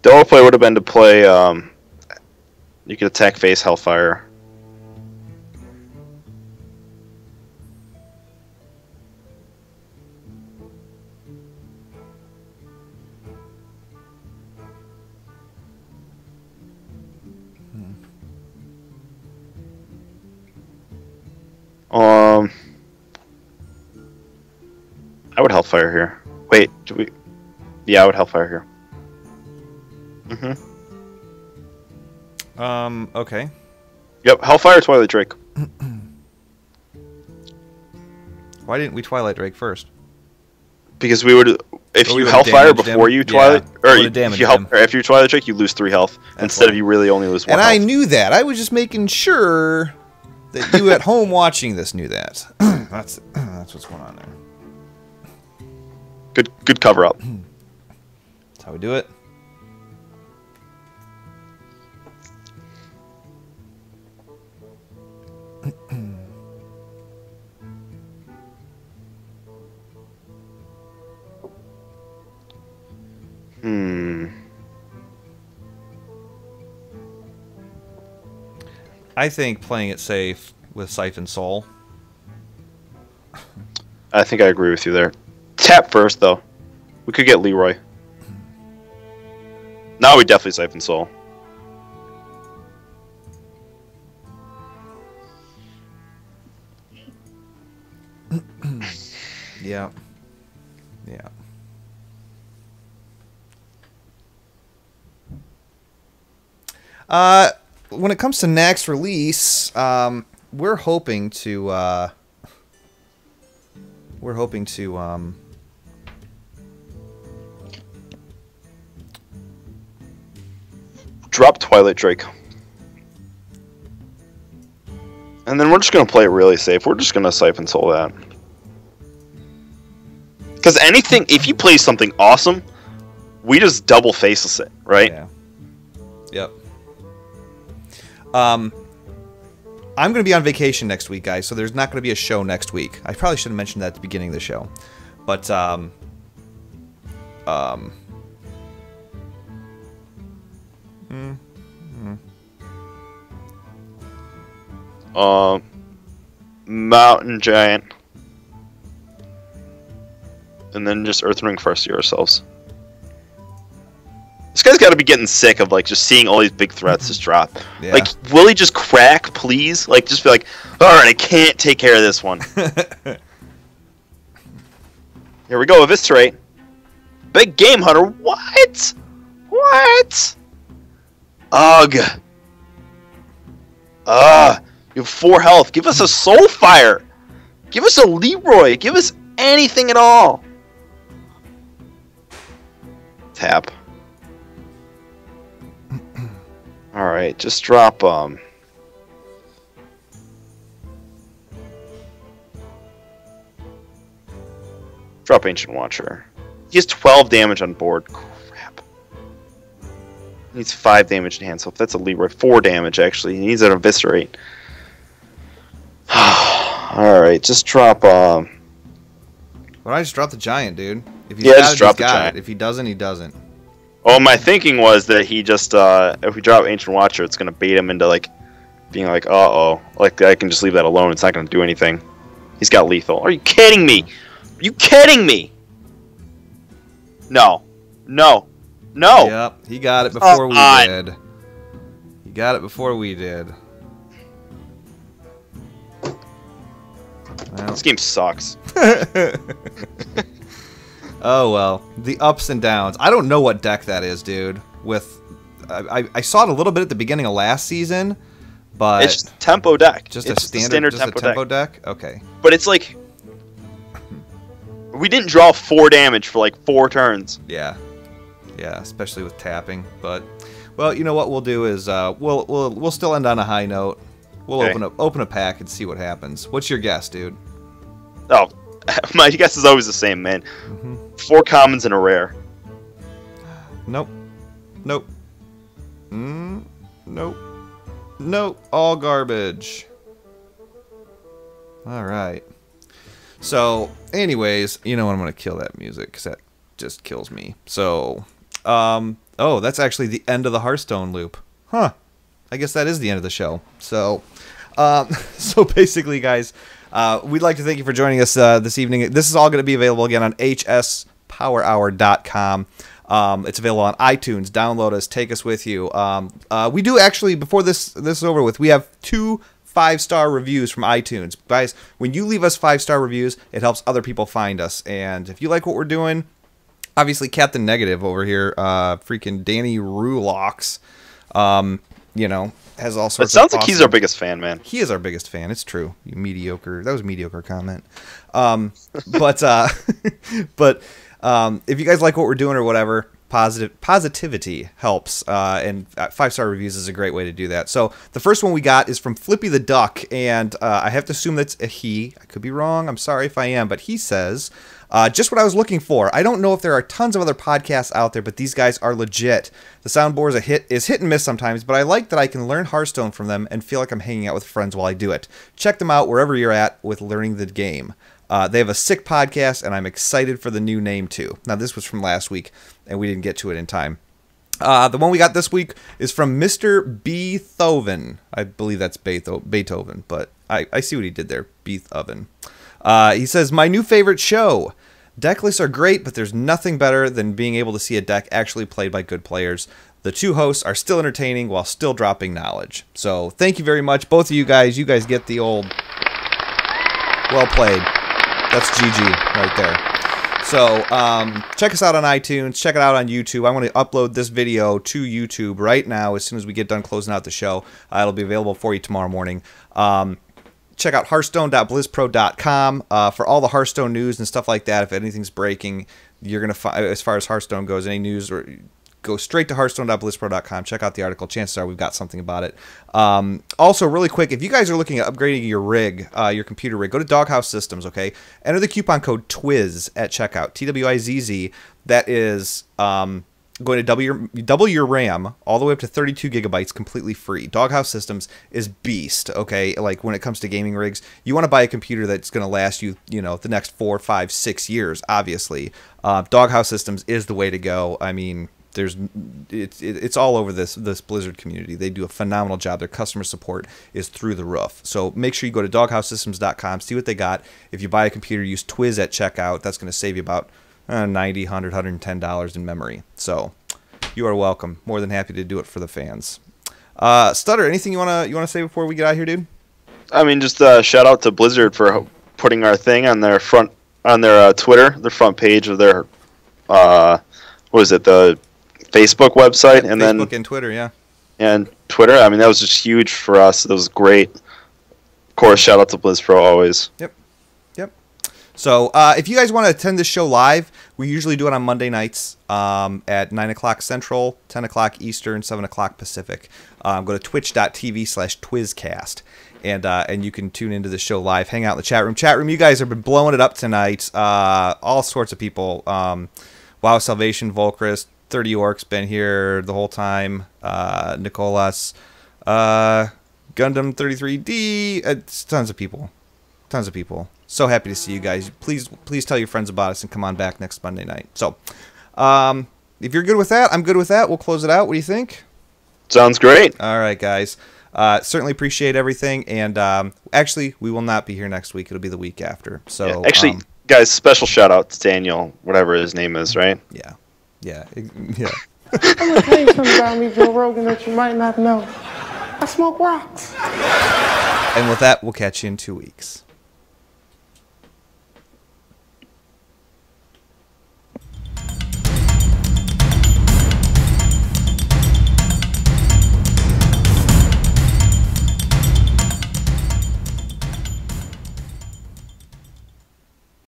The other play would have been to play... you could attack face Hellfire. I would Hellfire here. Wait, do we... Yeah, I would Hellfire here. Okay. Yep, Hellfire, Twilight Drake. Why didn't we Twilight Drake first? Because we would... If Or we you would've Hellfire damaged before him. you Twilight... Yeah, or would've damaged him. if you Twilight Drake, you lose 3 health. Instead why. of you really only lose 1 And health. I knew that. I was just making sure that you at home watching this knew that. That's what's going on there. Good cover up. That's how we do it. I think playing it safe with Siphon Soul. I think I agree with you there. Tap first, though. We could get Leroy. Now we definitely Siphon Soul. Yeah. Yeah. When it comes to next release, we're hoping to drop Twilight Drake. And then we're just going to play it really safe. We're just going to Siphon Soul that. Because anything, if you play something awesome, we just double faceless it, right? Yeah. Yep. I'm going to be on vacation next week, guys, so there's not going to be a show next week. I probably should have mentioned that at the beginning of the show. But, Mountain Giant. And then just Earthring first to ourselves. This guy's got to be getting sick of like just seeing all these big threats just drop. Yeah. Like, will he just crack, please? Like, just be like, all right, I can't take care of this one. Here we go, Eviscerate. Big Game Hunter. What? What? Ugh. You have 4 health. Give us a Soulfire. Give us a Leroy. Give us anything at all. Tap. Alright, just drop, drop Ancient Watcher. He has 12 damage on board. Crap. He needs 5 damage in hand, so if that's a Leroy, 4 damage actually. He needs an Eviscerate. Alright, just drop, Why don't I just drop the Giant, dude? If he's yeah, got just it, drop he's the got Giant. it. If he doesn't, he doesn't. Oh, my thinking was that he just, if we drop Ancient Watcher, it's gonna bait him into, like, being like, uh-oh. Like, I can just leave that alone, it's not gonna do anything. He's got lethal. Are you kidding me? Are you kidding me? No. No. No! Yep, he got it before we on. did. He got it before we did. Well. This game sucks. Oh well, the ups and downs. I don't know what deck that is, dude. With, I saw it a little bit at the beginning of last season, but It's just a tempo deck. just it's a standard tempo deck. Okay. But it's like, we didn't draw 4 damage for like 4 turns. Yeah, yeah, especially with tapping. But well, you know what we'll do is we'll still end on a high note. We'll Okay. open a pack and see what happens. What's your guess, dude? Oh, my guess is always the same, man. 4 commons and a rare. Nope. Nope. Nope. Nope. All garbage. All right. So, anyways, you know what? I'm going to kill that music because that just kills me. So, oh, that's actually the end of the Hearthstone loop. Huh. I guess that is the end of the show. So, so basically, guys, we'd like to thank you for joining us this evening. This is all going to be available again on hspowerhour.com. It's available on iTunes. Download us. Take us with you. We do actually, before this is over with, we have 2 5-star reviews from iTunes. Guys, when you leave us 5-star reviews, it helps other people find us. And if you like what we're doing, obviously Captain Negative over here, freaking Danny Rulocks, you know, has all sorts It sounds of like he's awesome- our biggest fan, man. He is our biggest fan. It's true. You mediocre. That was a mediocre comment. But if you guys like what we're doing or whatever, positivity helps. And 5-star reviews is a great way to do that. So the first one we got is from Flippy the Duck, and I have to assume that's a he. I could be wrong. I'm sorry if I am, but he says, just what I was looking for. I don't know if there are tons of other podcasts out there, but these guys are legit. The soundboard is hit and miss sometimes, but I like that I can learn Hearthstone from them and feel like I'm hanging out with friends while I do it. Check them out wherever you're at with learning the game. They have a sick podcast, and I'm excited for the new name, too. Now, this was from last week, and we didn't get to it in time. The one we got this week is from Mr. Beethoven. I believe that's Beethoven, but I see what he did there. Beethoven. He says, my new favorite show. Deck lists are great, but there's nothing better than being able to see a deck actually played by good players. The 2 hosts are still entertaining while still dropping knowledge. So, thank you very much, both of you guys. You guys get the old well played. That's GG right there. So, check us out on iTunes. Check it out on YouTube. I want to upload this video to YouTube right now as soon as we get done closing out the show. It'll be available for you tomorrow morning. Check out hearthstone.blizzpro.com for all the Hearthstone news and stuff like that. If anything's breaking, you're going to find, as far as Hearthstone goes, any news or go straight to hearthstone.blizzpro.com. Check out the article. Chances are we've got something about it. Also, really quick, if you guys are looking at upgrading your rig, your computer rig, go to Doghouse Systems, okay? Enter the coupon code TWIZZ at checkout, TWIZZ. That is going to double your RAM all the way up to 32 gigabytes completely free. Doghouse Systems is beast, okay? Like, when it comes to gaming rigs, you want to buy a computer that's going to last you, the next 4, 5, 6 years, obviously. Doghouse Systems is the way to go. I mean, it's all over this Blizzard community. They do a phenomenal job. Their customer support is through the roof. So make sure you go to doghousesystems.com, see what they got. If you buy a computer, use TWIZ at checkout. That's going to save you about $90, $100, $110 in memory. So you are welcome. More than happy to do it for the fans. Stutter, anything you wanna say before we get out of here, dude? I mean, just shout out to Blizzard for putting our thing on their Twitter, their front page of their the Facebook website, yeah, and Facebook then and Twitter, yeah. And Twitter. I mean, that was just huge for us. That was great. Of course, shout out to BlizzPro always. Yep. So if you guys want to attend this show live, we usually do it on Monday nights at 9 o'clock Central, 10 o'clock Eastern, 7 o'clock Pacific. Go to twitch.tv/TwizCast, and you can tune into the show live. Hang out in the chat room. Chat room, you guys have been blowing it up tonight. All sorts of people. WoW Salvation, Volcris, 30 Orcs been here the whole time. Nicolas, Gundam 33D. It's tons of people. So happy to see you guys. Please tell your friends about us and come on back next Monday night. So, if you're good with that, I'm good with that. We'll close it out. What do you think? Sounds great. All right, guys. Certainly appreciate everything. And actually, we will not be here next week. It'll be the week after. So yeah, actually, guys, special shout out to Daniel, whatever his name is, right? Yeah. I'm gonna tell you something about me, Joe Rogan, that you might not know. I smoke rocks. And with that, we'll catch you in 2 weeks.